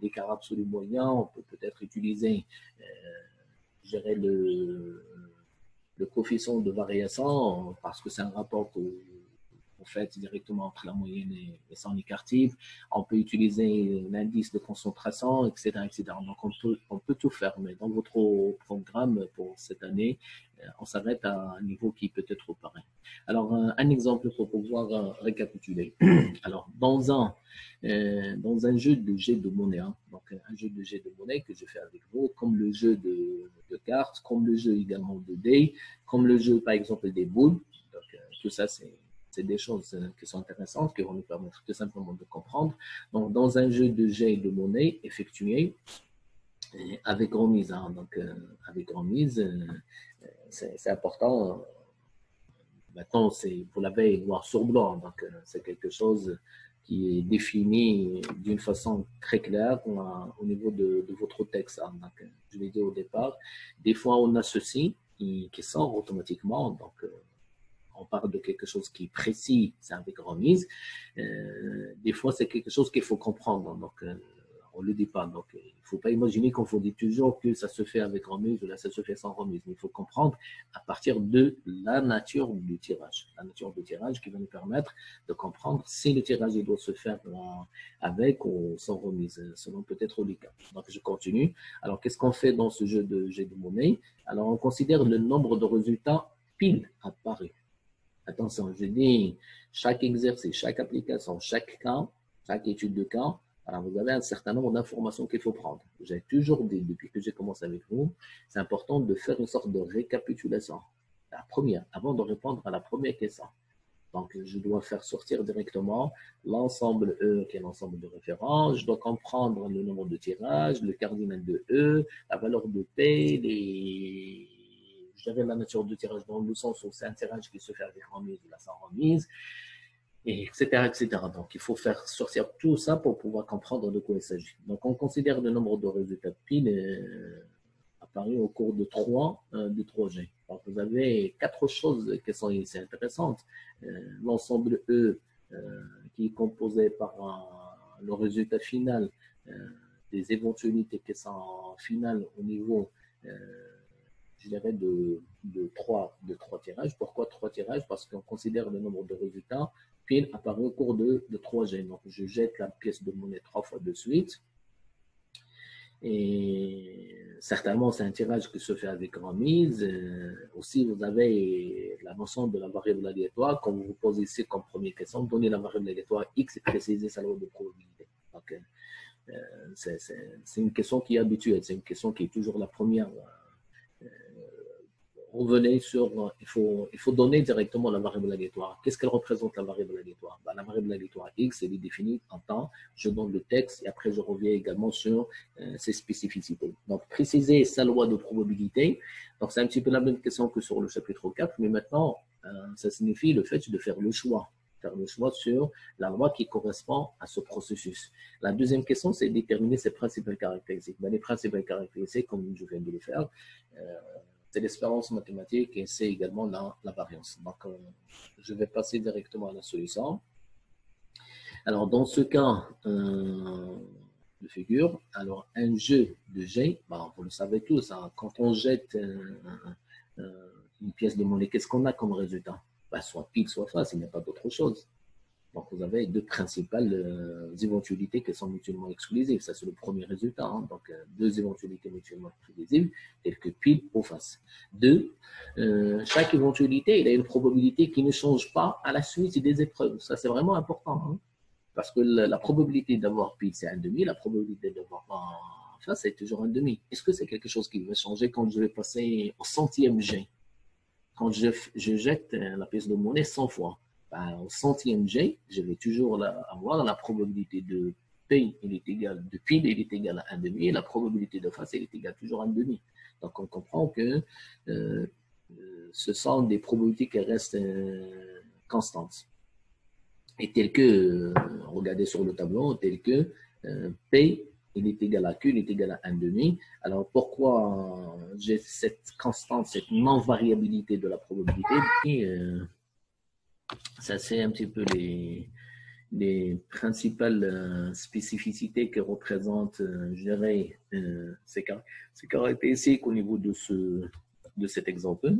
S1: l'écart absolu moyen. On peut peut-être utiliser, gérer le coefficient de variation, parce que c'est un rapport que vous faites directement entre la moyenne et son écart-type. On peut utiliser l'indice de concentration, etc., etc. Donc, on peut tout faire, mais dans votre programme pour cette année, on s'arrête à un niveau qui peut être pareil. Alors, un exemple pour pouvoir récapituler. Alors, dans un jeu de jet de monnaie, hein, donc un jeu de jet de monnaie que je fais avec vous, comme le jeu de cartes, comme le jeu également de dés, comme le jeu, par exemple, des boules. Donc, tout ça, c'est des choses qui sont intéressantes, qui vont nous permettre tout simplement de comprendre. Donc, dans un jeu de jet de monnaie effectué avec remise, hein, donc avec remise, c'est important. Maintenant, vous l'avez noir sur blanc, donc c'est quelque chose qui est défini d'une façon très claire au niveau de votre texte. Hein. Donc, je l'ai dit au départ, des fois on a ceci qui sort automatiquement, donc on parle de quelque chose qui est précis, c'est avec remise. Des fois, c'est quelque chose qu'il faut comprendre. Donc, on ne le dit pas. Donc, il ne faut pas imaginer qu'on faut dire toujours que ça se fait avec remise ou là, ça se fait sans remise. Mais il faut comprendre à partir de la nature du tirage. La nature du tirage qui va nous permettre de comprendre si le tirage il doit se faire avec ou sans remise, selon peut-être les cas. Donc, je continue. Alors, qu'est-ce qu'on fait dans ce jeu de monnaie? Alors, on considère le nombre de résultats pile apparus. Attention, je dis chaque exercice, chaque application, chaque cas, chaque étude de cas, alors vous avez un certain nombre d'informations qu'il faut prendre. J'ai toujours dit, depuis que j'ai commencé avec vous, c'est important de faire une sorte de récapitulation. La première, avant de répondre à la première question. Donc, je dois faire sortir directement l'ensemble E, qui est l'ensemble de référence. Je dois comprendre le nombre de tirages, le cardinal de E, la valeur de P, je dirais la nature du tirage dans le sens où c'est un tirage qui se fait avec remise ou sans remise, etc., etc. Donc, il faut faire sortir tout ça pour pouvoir comprendre de quoi il s'agit. Donc, on considère le nombre de résultats pile apparu au cours de 3G. Donc, vous avez 4 choses qui sont ici intéressantes. L'ensemble E qui est composé par le résultat final des éventualités qui sont finales au niveau je dirais de 3 tirages. Pourquoi 3 tirages? Parce qu'on considère le nombre de résultats pile apparu au cours de 3G. Donc, je jette la pièce de monnaie 3 fois de suite. Et certainement, c'est un tirage qui se fait avec remise. Aussi, vous avez la notion de la variable aléatoire. Comme vous posez ici comme première question, donner la variable aléatoire X et préciser sa loi de probabilité. Donc, c'est une question qui est habituelle. C'est une question qui est toujours la première. Revenez sur, il faut donner directement la variable aléatoire. Qu'est-ce qu'elle représente, la variable aléatoire? La variable aléatoire X, elle est définie en temps. Je donne le texte et après, je reviens également sur ses spécificités. Donc, préciser sa loi de probabilité. Donc, c'est un petit peu la même question que sur le chapitre 4, mais maintenant, ça signifie le fait de faire le choix. Faire le choix sur la loi qui correspond à ce processus. La deuxième question, c'est déterminer ses principales caractéristiques. Les principales caractéristiques, comme je viens de le faire, c'est l'espérance mathématique et c'est également la variance. Donc, je vais passer directement à la solution. Alors, dans ce cas de figure, alors un jeu de jet, vous le savez tous, hein, quand on jette une pièce de monnaie, qu'est-ce qu'on a comme résultat? Soit pile, soit face, il n'y a pas d'autre chose. Donc, vous avez deux principales éventualités qui sont mutuellement exclusives. Ça, c'est le premier résultat. Hein. Donc, deux éventualités mutuellement exclusives, telles que pile ou face. Chaque éventualité, il a une probabilité qui ne change pas à la suite des épreuves. Ça, c'est vraiment important. Hein. Parce que la probabilité d'avoir pile, c'est 1/2. La probabilité d'avoir face, c'est toujours 1/2. Est-ce que c'est quelque chose qui va changer quand je vais passer au centième jet? Quand je jette la pièce de monnaie 100 fois, au centième jet, je vais toujours avoir la probabilité de P, il est égal, de pile, il est égal à 1/2, et la probabilité de face, elle est égale toujours à 1/2. Donc, on comprend que ce sont des probabilités qui restent constantes. Et tel que, regardez sur le tableau, tel que P, il est égal à Q, il est égal à 1/2. Alors, pourquoi j'ai cette constante, cette non-variabilité de la probabilité? Et, ça, c'est un petit peu les principales spécificités que représentent, je dirais, ces caractéristiques au niveau de cet exemple.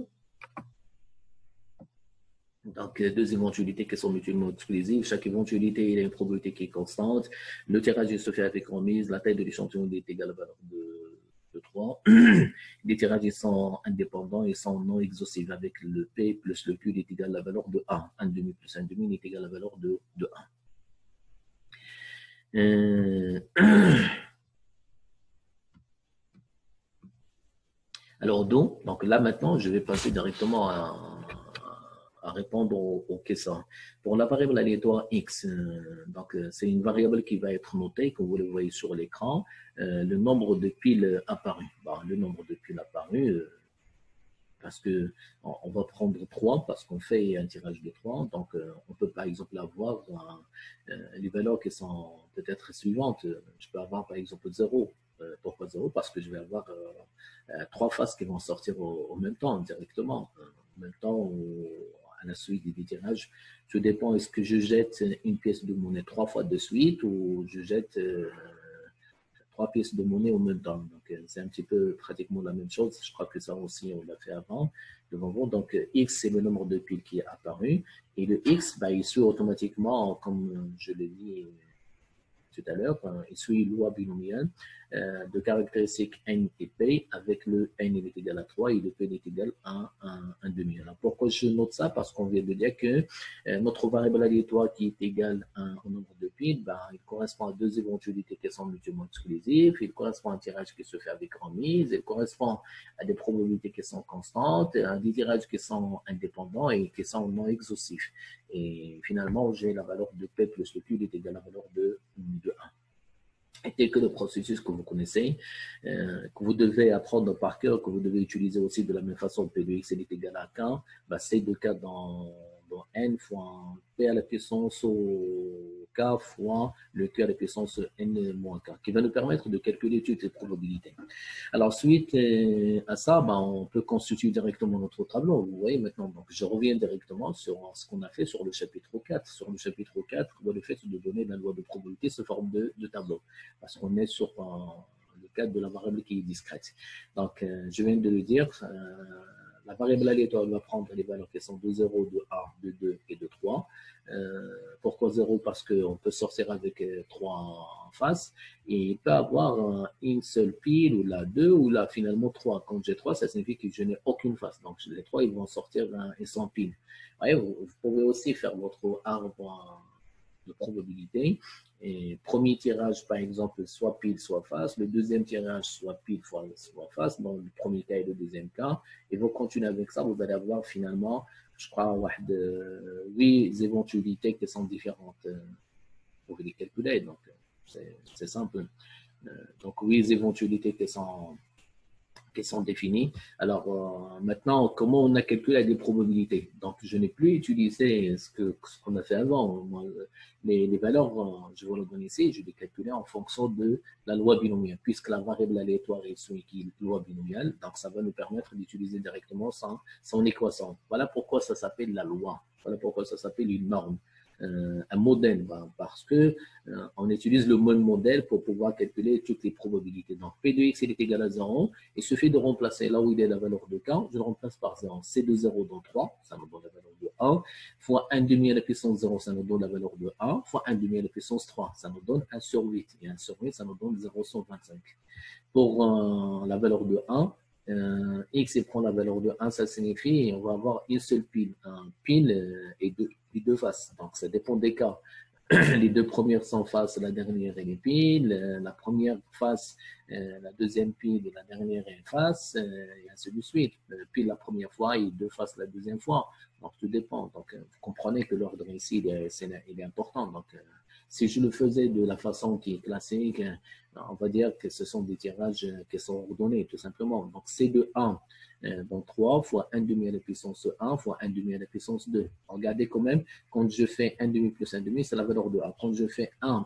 S1: Donc, deux éventualités qui sont mutuellement exclusives. Chaque éventualité, il y a une probabilité qui est constante. Le tirage se fait avec remise. La taille de l'échantillon est égale à la valeur de 3. Les tirages sont indépendants et sont non exhaustifs. Avec le P plus le Q est égal à la valeur de 1. 1 demi plus 1 demi est égal à la valeur de 1. Alors, donc là, maintenant, je vais passer directement à répondre aux questions. Pour la variable aléatoire x, c'est une variable qui va être notée, comme vous le voyez sur l'écran, le nombre de piles apparues. Le nombre de piles apparues, parce que on va prendre 3, parce qu'on fait un tirage de 3, donc on peut par exemple avoir les valeurs qui sont peut-être suivantes. Je peux avoir par exemple 0. Pourquoi 0? Parce que je vais avoir 3 faces qui vont sortir au même temps, directement, en même temps ou à la suite des tirages. Tout dépend, est-ce que je jette une pièce de monnaie 3 fois de suite ou je jette 3 pièces de monnaie en même temps. Donc, c'est un petit peu pratiquement la même chose. Je crois que ça aussi, on l'a fait avant. Donc, X, c'est le nombre de piles qui est apparu. Et le X, il suit automatiquement, comme je l'ai dit tout à l'heure, il suit loi binomiale de caractéristiques n et p, avec le n il est égal à 3 et le p est égal à 1 demi. Alors pourquoi je note ça? Parce qu'on vient de dire que notre variable aléatoire qui est égale au nombre de piles, il correspond à deux éventualités qui sont mutuellement exclusives, il correspond à un tirage qui se fait avec remise, il correspond à des probabilités qui sont constantes, à des tirages qui sont indépendants et qui sont non exhaustifs. Et finalement, j'ai la valeur de P plus le Q est égal à la valeur de 1. Et tel que le processus que vous connaissez, que vous devez apprendre par cœur, que vous devez utiliser aussi de la même façon, P de X est égal à K, c'est de K dans N fois P à la puissance au K fois le Q à la puissance N moins K, qui va nous permettre de calculer toutes les probabilités. Alors, suite à ça, on peut constituer directement notre tableau. Vous voyez maintenant, donc je reviens directement sur ce qu'on a fait sur le chapitre 4. Sur le chapitre 4, le fait de donner la loi de probabilité sous forme de tableau. Parce qu'on est sur le cadre de la variable qui est discrète. Donc, je viens de le dire, la variable aléatoire va prendre les valeurs qui sont de 0, de 1, de 2 et de 3. Pourquoi 0? Parce qu'on peut sortir avec 3 en face et il peut avoir une seule pile ou là 2 ou là finalement 3. Quand j'ai 3, ça signifie que je n'ai aucune face. Donc les 3, ils vont sortir et sans pile. Vous pouvez aussi faire votre arbre de probabilité. Et premier tirage, par exemple, soit pile, soit face. Le deuxième tirage, soit pile, soit face, dans le premier cas et le deuxième cas. Et vous continuez avec ça, vous allez avoir finalement, je crois, 8 éventualités qui sont différentes. Vous pouvez les calculer, donc c'est simple. Donc 8 éventualités qui sont définies. Alors maintenant, comment on a calculé des probabilités? Donc je n'ai plus utilisé ce qu'on a fait avant. Moi, les valeurs, je vous le donne ici, je les calculé en fonction de la loi binomiale, puisque la variable aléatoire est sous loi binomiale, donc ça va nous permettre d'utiliser directement son équation. Voilà pourquoi ça s'appelle la loi. Voilà pourquoi ça s'appelle une norme. Un modèle, parce que on utilise le même modèle pour pouvoir calculer toutes les probabilités. Donc, P de X est égal à 0. Il suffit de remplacer là où il est la valeur de K, je le remplace par 0. C de 0 dans 3, ça nous donne la valeur de 1, fois 1 demi à la puissance 0, ça nous donne la valeur de 1, fois 1 demi à la puissance 3, ça nous donne 1 sur 8. Et 1 sur 8, ça nous donne 0,125. Pour la valeur de 1, X prend la valeur de 1, ça signifie on va avoir une seule pile. Un pile et deux faces. Donc, ça dépend des cas. Les deux premières sont face, la dernière est pile. La première face, la deuxième pile et la dernière est face, et ainsi de suite. Pile la première fois et deux faces la deuxième fois. Donc, tout dépend. Donc, vous comprenez que l'ordre ici, il est important. Donc, si je le faisais de la façon qui est classique, on va dire que ce sont des tirages qui sont ordonnés, tout simplement. Donc, c'est de 1, donc 3 fois 1 demi à la puissance 1 fois 1 demi à la puissance 2. Regardez quand même, quand je fais 1 demi plus 1 demi, c'est la valeur de 1. Quand je fais 1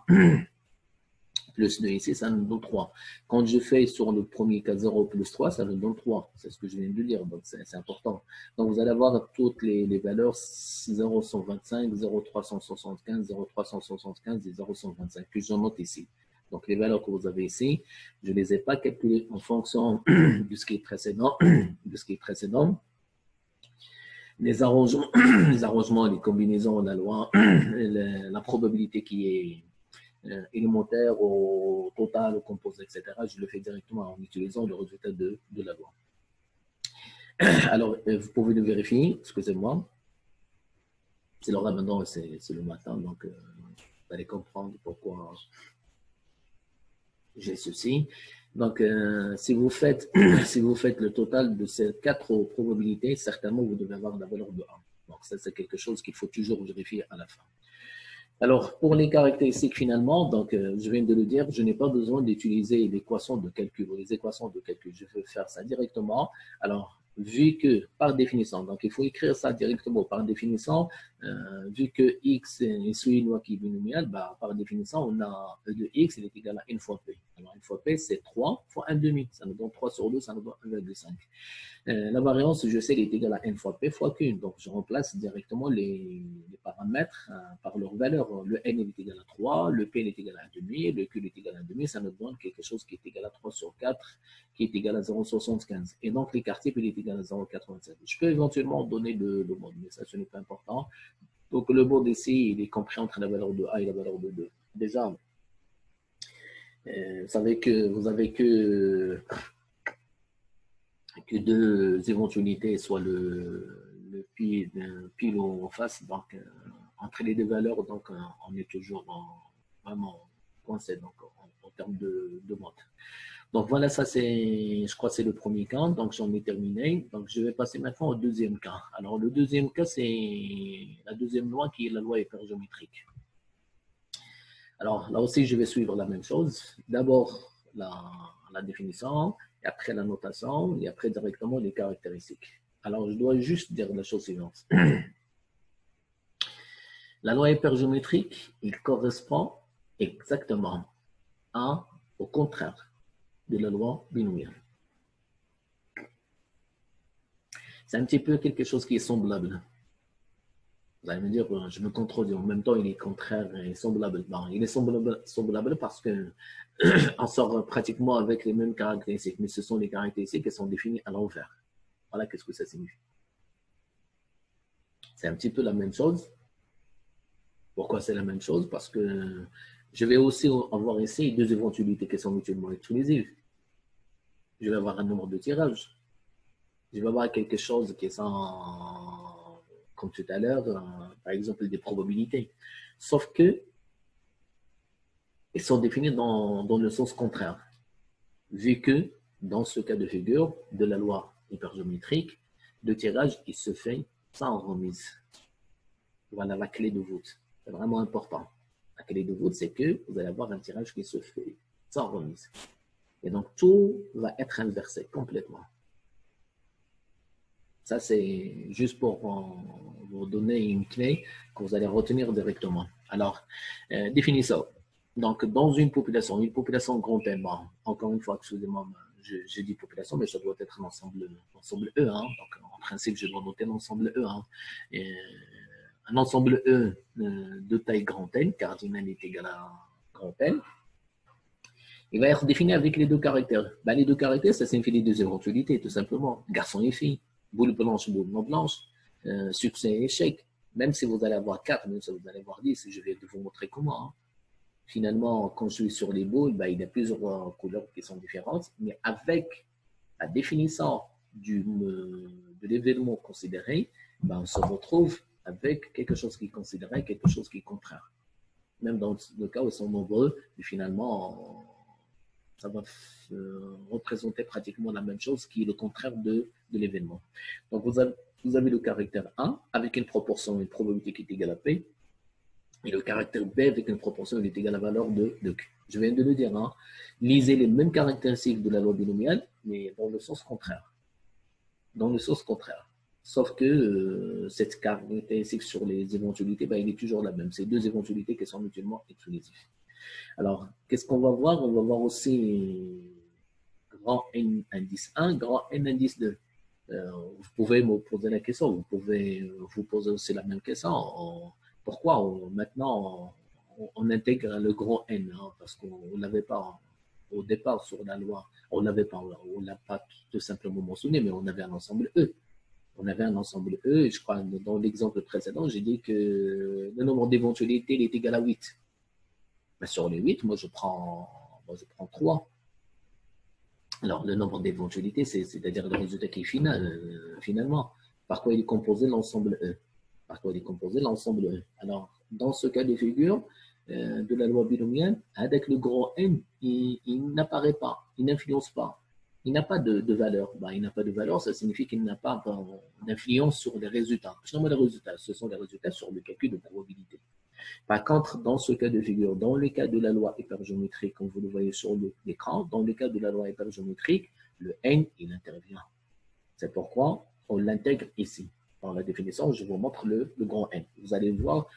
S1: plus 2 ici, ça nous donne 3. Quand je fais sur le premier cas 0 plus 3, ça nous donne 3. C'est ce que je viens de dire, donc c'est important. Donc vous allez avoir toutes les valeurs 0,125, 0,375, 0,375 et 0,125 que je note ici. Donc les valeurs que vous avez ici, je ne les ai pas calculées en fonction de ce qui est précédent, les arrangements, les arrangements, les combinaisons, la loi, la probabilité qui est élémentaire au total, au composé, etc. Je le fais directement en utilisant le résultat de la loi. Alors, vous pouvez le vérifier, excusez-moi. C'est le ramadan, c'est le matin, donc vous allez comprendre pourquoi j'ai ceci. Donc, si vous faites le total de ces 4 probabilités, certainement vous devez avoir la valeur de 1. Donc, ça, c'est quelque chose qu'il faut toujours vérifier à la fin. Alors, pour les caractéristiques, finalement, donc, je viens de le dire, je n'ai pas besoin d'utiliser l'équation de calcul ou les équations de calcul. Je peux faire ça directement. Alors, vu que, par définition, donc il faut écrire ça directement par définition, vu que x est sous une loi qui est binomiale, bah, par définition, on a E de x, il est égal à n fois p. Alors, n fois p, c'est 3 fois 1 demi. Ça nous donne 3 sur 2, ça nous donne 1,5. La variance, je sais, elle est égale à n fois p fois q. Donc, je remplace directement les paramètres par leur valeur. Le n est égal à 3, le p est égal à 1,5, le q est égal à 1,5. Ça nous donne quelque chose qui est égal à 3 sur 4, qui est égal à 0,75. Et donc, l'écart type, il est égal à 0,87. Je peux éventuellement donner le mode, mais ça, ce n'est pas important. Donc, le mode ici, il est compris entre la valeur de a et la valeur de 2. Déjà, vous avez que 2 éventualités, soit le pile en face, donc entre les 2 valeurs, donc on est toujours vraiment coincé donc, en termes de mode. Donc voilà, ça c'est, je crois que c'est le premier cas, donc j'en ai terminé. Donc je vais passer maintenant au deuxième cas. Alors le deuxième cas, c'est la deuxième loi qui est la loi hypergéométrique. Alors là aussi, je vais suivre la même chose. D'abord la définition, et après la notation, et après directement les caractéristiques. Alors je dois juste dire la chose suivante. La loi hypergéométrique, il correspond exactement au contraire de la loi binomiale. C'est un petit peu quelque chose qui est semblable. Vous allez me dire, je me contredis, en même temps, il est contraire et semblable. Non, il est semblable parce qu'on sort pratiquement avec les mêmes caractéristiques, mais ce sont les caractéristiques qui sont définies à l'envers. Voilà qu'est-ce que ça signifie. C'est un petit peu la même chose. Pourquoi c'est la même chose? Parce que je vais aussi avoir ici 2 éventualités qui sont mutuellement exclusives. Je vais avoir un nombre de tirages. Je vais avoir quelque chose qui est sans, comme tout à l'heure, par exemple des probabilités. Sauf que ils sont définis dans le sens contraire. Vu que, dans ce cas de figure de la loi hypergéométrique, le tirage, il se fait sans remise. Voilà la clé de voûte. C'est vraiment important. La clé de voûte, c'est que vous allez avoir un tirage qui se fait sans remise. Et donc, tout va être inversé complètement. Ça, c'est juste pour vous donner une clé que vous allez retenir directement. Alors, définissons. Donc, dans une population grand N, bon, encore une fois, excusez-moi, j'ai dit population, mais ça doit être l'ensemble E. Hein. Donc, en principe, je dois noter l'ensemble E. Hein. Un ensemble E de taille grand N, cardinal est égal à grand N, il va être défini avec les 2 caractères. Ben, les 2 caractères, ça signifie les 2 éventualités, tout simplement. Garçon et fille, boule blanche, boule non blanche, succès et échec. Même si vous allez avoir 4, même si vous allez avoir 10, je vais vous montrer comment. Hein. Finalement, quand je suis sur les boules, ben, il y a plusieurs couleurs qui sont différentes, mais avec la définition de l'événement considéré, ben, on se retrouve avec quelque chose qui est considéré, quelque chose qui est contraire. Même dans le cas où ils sont nombreux, mais finalement, ça va représenter pratiquement la même chose qui est le contraire de l'événement. Donc, vous avez le caractère 1 avec une proportion, une probabilité qui est égale à P, et le caractère B avec une proportion qui est égale à la valeur de Q. Je viens de le dire, hein. Lisez les mêmes caractéristiques de la loi binomiale, mais dans le sens contraire. Dans le sens contraire. Sauf que cette caractéristique sur les éventualités, ben, il est toujours la même. C'est 2 éventualités qui sont mutuellement exclusives. Alors, qu'est-ce qu'on va voir? On va voir aussi grand N indice 1, grand N indice 2. Vous pouvez me poser la question, vous pouvez vous poser aussi la même question. Pourquoi maintenant on intègre le grand N? Hein, parce qu'on ne l'avait pas au départ sur la loi. On ne l'a pas tout simplement mentionné, mais on avait un ensemble E. on avait un ensemble E, et je crois dans l'exemple précédent, j'ai dit que le nombre d'éventualités est égal à 8. Mais sur les 8, moi je prends 3. Alors, le nombre d'éventualités, c'est-à-dire le résultat qui est final, finalement. Par quoi il est composé l'ensemble E? Par quoi il est composé l'ensemble E? Alors, dans ce cas de figure de la loi binomiale, avec le grand N, il n'apparaît pas, il n'influence pas. Il n'a pas de valeur. Ben, il n'a pas de valeur, ça signifie qu'il n'a pas d'influence sur les résultats. Finalement, les résultats, ce sont les résultats sur le calcul de probabilité. Par contre, dans ce cas de figure, dans le cas de la loi hypergéométrique, comme vous le voyez sur l'écran, dans le cas de la loi hypergéométrique, le n, il intervient. C'est pourquoi on l'intègre ici. Dans la définition, je vous montre le grand N. Vous allez voir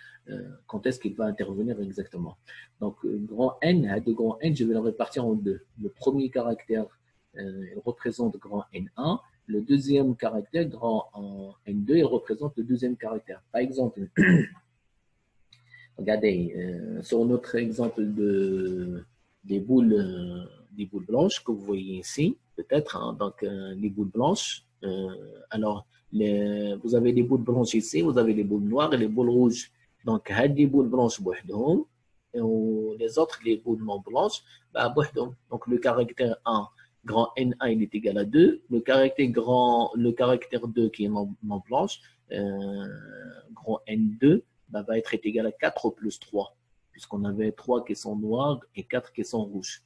S1: quand est-ce qu'il va intervenir exactement. Donc, grand N, de grand N, je vais le répartir en deux. Le premier caractère, il représente grand N1. Le deuxième caractère, grand N2, il représente le deuxième caractère. Par exemple, regardez, sur notre exemple des boules blanches que vous voyez ici, peut-être, hein, donc les boules blanches. Alors, vous avez des boules blanches ici, vous avez les boules noires et les boules rouges. Donc, les boules blanches, et les autres, les boules non blanches, donc le caractère 1, grand N1, il est égal à 2. Le caractère 2 qui est non blanche, grand N2, va être égal à 4 plus 3, puisqu'on avait 3 qui sont noirs et 4 qui sont rouges.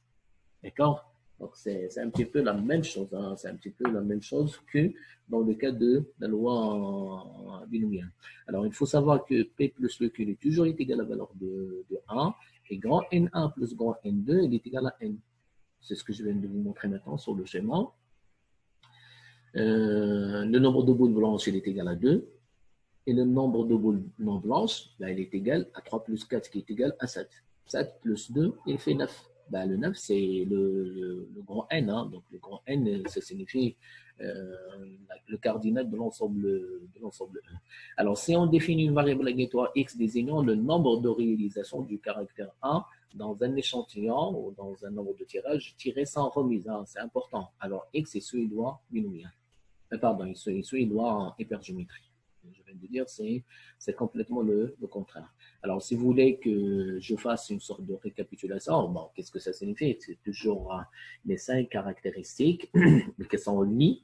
S1: D'accord? Donc, c'est un petit peu la même chose. Hein? C'est un petit peu la même chose que dans le cas de la loi binomiale. Alors, il faut savoir que P plus le Q est toujours égal à la valeur de 1, et grand N1 plus grand N2, il est égal à N. C'est ce que je viens de vous montrer maintenant sur le schéma. Le nombre de boules blanches, il est égal à 2. Et le nombre de boules non blanches, il est égal à 3 plus 4, qui est égal à 7. 7 plus 2, il fait 9. Le 9, c'est le grand N. Hein. Donc, le grand N, ça signifie le cardinal de l'ensemble E. Alors, si on définit une variable aléatoire x désignant le nombre de réalisations du caractère 1 dans un échantillon ou dans un nombre de tirages tiré sans remise, hein, c'est important. Alors, x est suédois binomial. Pardon, il est suédois en hypergéométrie. Je viens de dire, c'est complètement le contraire. Alors, si vous voulez que je fasse une sorte de récapitulation, bon, qu'est-ce que ça signifie? C'est toujours les 5 caractéristiques qui sont lues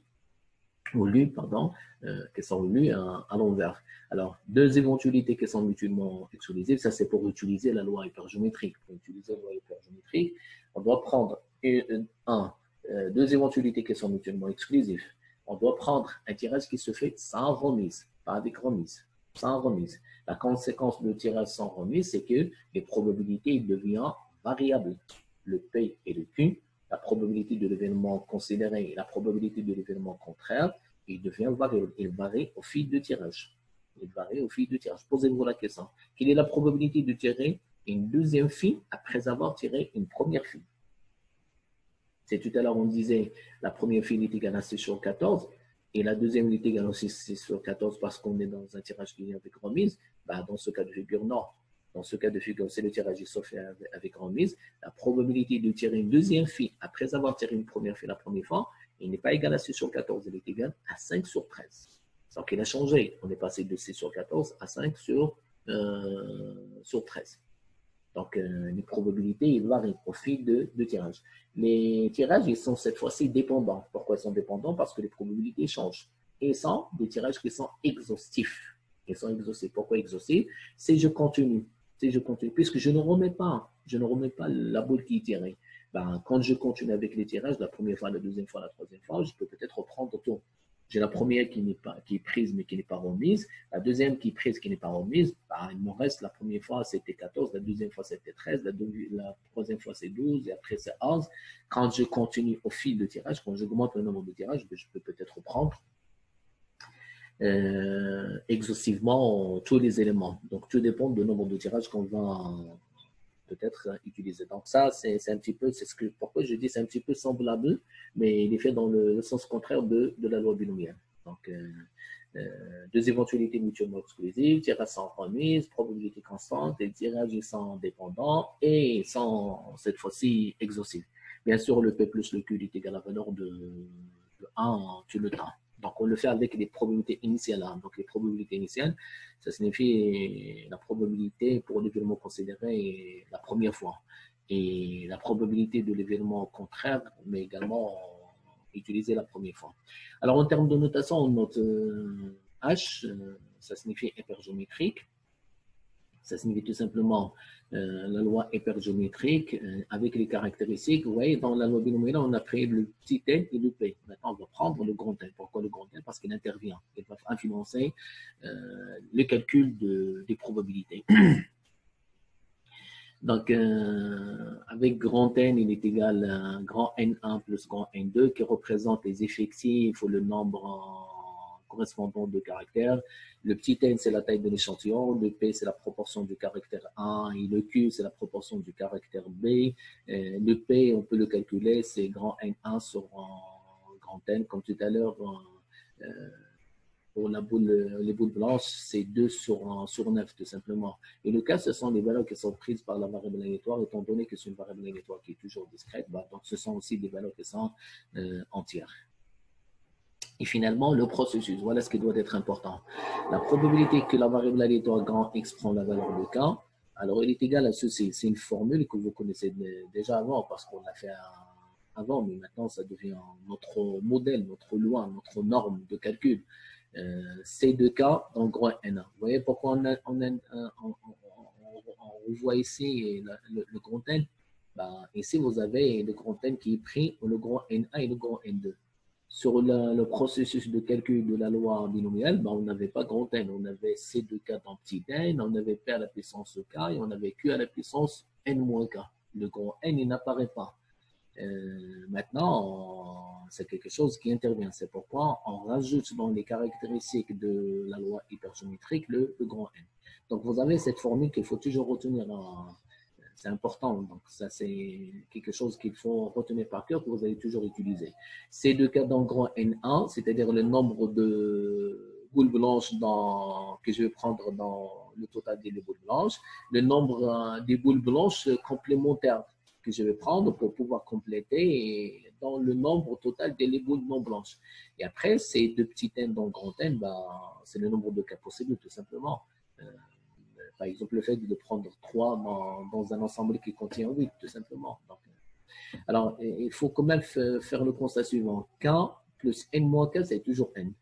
S1: à l'envers. Alors, 2 éventualités qui sont mutuellement exclusives, ça c'est pour utiliser la loi hypergéométrique. Pour utiliser la loi hypergéométrique, on doit prendre 2 éventualités qui sont mutuellement exclusives. On doit prendre un tirage qui se fait sans remise, pas avec remise, sans remise. La conséquence de tirage sans remise, c'est que les probabilités deviennent variables. Le P et le Q, la probabilité de l'événement considéré et la probabilité de l'événement contraire, il devient variable. Il varie au fil de tirage. Posez-vous la question. Quelle est la probabilité de tirer une deuxième fille après avoir tiré une première fille? C'est tout à l'heure, on disait la première fille est égale à 6 sur 14 et la deuxième est égale à 6 sur 14 parce qu'on est dans un tirage qui est avec remise. Dans ce cas de figure, non. Dans ce cas de figure, c'est le tirage qui se fait avec remise. La probabilité de tirer une deuxième fille après avoir tiré une première fille la première fois, il n'est pas égal à 6 sur 14, il est égal à 5 sur 13. Donc, il a changé. On est passé de 6 sur 14 à 5 sur 13. Donc, les probabilités, ils varient au fil de tirage. Les tirages, ils sont cette fois-ci dépendants. Pourquoi ils sont dépendants? Parce que les probabilités changent. Et ils sont des tirages qui sont exhaustifs. Pourquoi exhaustifs? Si je continue, puisque je ne remets pas la boule qui est tirée. Quand je continue avec les tirages, la première fois, la deuxième fois, la troisième fois, je peux peut-être reprendre tout. J'ai la première qui est prise mais qui n'est pas remise. La deuxième qui est prise qui n'est pas remise. Il me reste la première fois c'était 14, la deuxième fois c'était 13, la troisième fois c'est 12 et après c'est 11. Quand je continue au fil de tirage, quand j'augmente le nombre de tirages, je peux peut-être prendre exhaustivement tous les éléments. Donc tout dépend du nombre de tirages qu'on va peut-être utiliser. Donc ça, c'est un petit peu, pourquoi je dis c'est un petit peu semblable, mais il est fait dans le sens contraire de la loi binomiale. Donc, 2 éventualités mutuellement exclusives, tirage sans remise, probabilité constante, et tirage sans dépendant et sans, cette fois-ci, exhaustif. Bien sûr, le P plus le Q est égal à la valeur de 1 tout le temps. Donc, on le fait avec des probabilités initiales. Hein. Donc, les probabilités initiales, ça signifie la probabilité pour l'événement considéré la première fois. Et la probabilité de l'événement contraire, mais également utilisée la première fois. Alors, en termes de notation, on note H, ça signifie hypergéométrique. Ça signifie tout simplement la loi hypergéométrique avec les caractéristiques. Vous voyez, dans la loi binomiale, on a pris le petit n et le p. Maintenant, on va prendre le grand n. Pourquoi le grand n? Parce qu'il intervient. Il va influencer le calcul des probabilités. Donc, avec grand N, il est égal à grand N1 plus grand N2 qui représente les effectifs ou le nombre correspondant de caractères. Le petit n, c'est la taille de l'échantillon. Le p, c'est la proportion du caractère 1. Et le q, c'est la proportion du caractère b. Le p, on peut le calculer, c'est grand N1 sur grand N. Comme tout à l'heure, pour les boules blanches, c'est 2 sur 9, tout simplement. Et le cas, ce sont les valeurs qui sont prises par la variable aléatoire, étant donné que c'est une variable aléatoire qui est toujours discrète, donc ce sont aussi des valeurs qui sont entières. Et finalement, le processus, voilà ce qui doit être important. La probabilité que la variable aléatoire grand X prend la valeur de K, alors elle est égale à ceci. C'est une formule que vous connaissez déjà avant, parce qu'on l'a fait avant, mais maintenant ça devient notre modèle, notre loi, notre norme de calcul. C de K dans grand N1. Vous voyez pourquoi on voit ici le grand N? Ici, vous avez le grand N qui est pris, le grand N1 et le grand N2. Sur le processus de calcul de la loi binomiale, on n'avait pas grand N, on avait C de K dans petit n, on avait P à la puissance K et on avait Q à la puissance N-K. Le grand N, il n'apparaît pas. Maintenant, c'est quelque chose qui intervient. C'est pourquoi on rajoute dans les caractéristiques de la loi hypergéométrique le grand N. Donc, vous avez cette formule qu'il faut toujours retenir. C'est important. Donc, ça, c'est quelque chose qu'il faut retenir par cœur, que vous allez toujours utiliser. Ces deux cas dans grand N1, c'est-à-dire le nombre de boules blanches que je vais prendre dans le total des boules blanches, le nombre des boules blanches complémentaires que je vais prendre pour pouvoir compléter dans le nombre total des boules non blanches. Et après, ces deux petits n dans grand N, c'est le nombre de cas possibles, tout simplement. Par exemple, le fait de prendre 3 dans un ensemble qui contient 8, tout simplement. Donc, alors, il faut quand même faire le constat suivant. K plus n-K, c'est toujours n.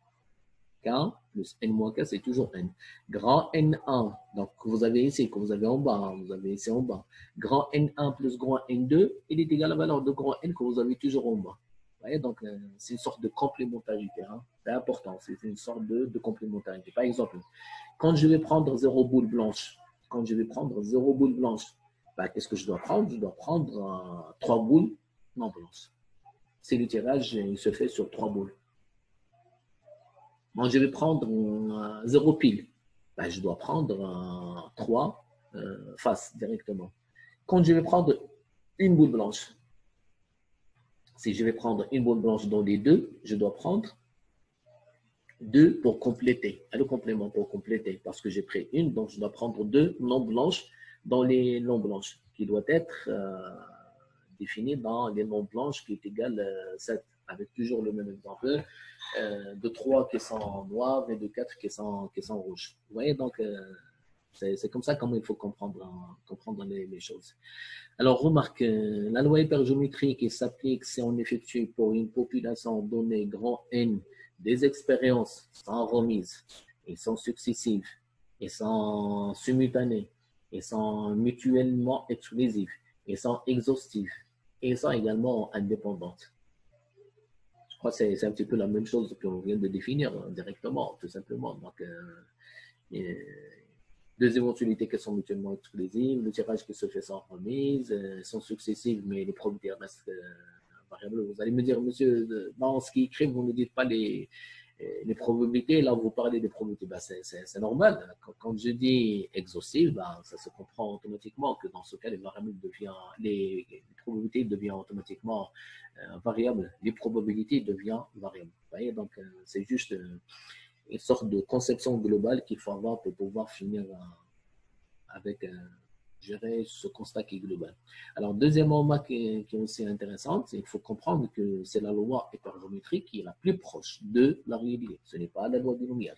S1: K plus n-K, c'est toujours n. Grand N1, donc vous avez ici, que vous avez en bas, vous avez ici en bas. Grand N1 plus grand N2, il est égal à la valeur de grand N que vous avez toujours en bas. Vous voyez, donc c'est une sorte de complémentarité. Hein. C'est important, c'est une sorte de complémentarité. Par exemple, quand je vais prendre 0 boule blanche, qu'est-ce que je dois prendre? Je dois prendre 3 boules non blanches. C'est le tirage, il se fait sur 3 boules. Moi, je vais prendre 0 pile. Je dois prendre 3 faces directement. Quand je vais prendre une boule blanche, si je vais prendre une boule blanche dans les deux, je dois prendre 2 pour compléter. Le complément pour compléter, parce que j'ai pris une, donc je dois prendre 2 non blanches dans les non blanches, qui doit être défini dans les non blanches qui est égal à 7, avec toujours le même exemple, de 3 qui sont noirs et de 4 qui sont rouges. Vous voyez, donc c'est comme ça comment il faut comprendre les choses. Alors, remarque, la loi hypergéométrique qui s'applique si on effectue pour une population donnée grand N des expériences sans remise et sans successives et sans simultanées et sans mutuellement exclusives et sans exhaustives et sont également indépendantes. Je crois que c'est un petit peu la même chose qu'on vient de définir directement, tout simplement. Donc, deux éventualités qui sont mutuellement exclusives, le tirage qui se fait sans remise, sont successives, mais les probabilités restent variables. Vous allez me dire, monsieur, dans ce qui écrit, vous ne dites pas les probabilités, là vous parlez des probabilités, c'est normal. Quand je dis exhaustive, ça se comprend automatiquement que dans ce cas, les probabilités deviennent automatiquement variables, les probabilités deviennent variables. Vous voyez, donc c'est juste une sorte de conception globale qu'il faut avoir pour pouvoir finir avec gérer ce constat qui est global. Alors, deuxièmement, qui est aussi intéressante, il faut comprendre que c'est la loi hypergéométrique qui est la plus proche de la réalité. Ce n'est pas la loi binomiale.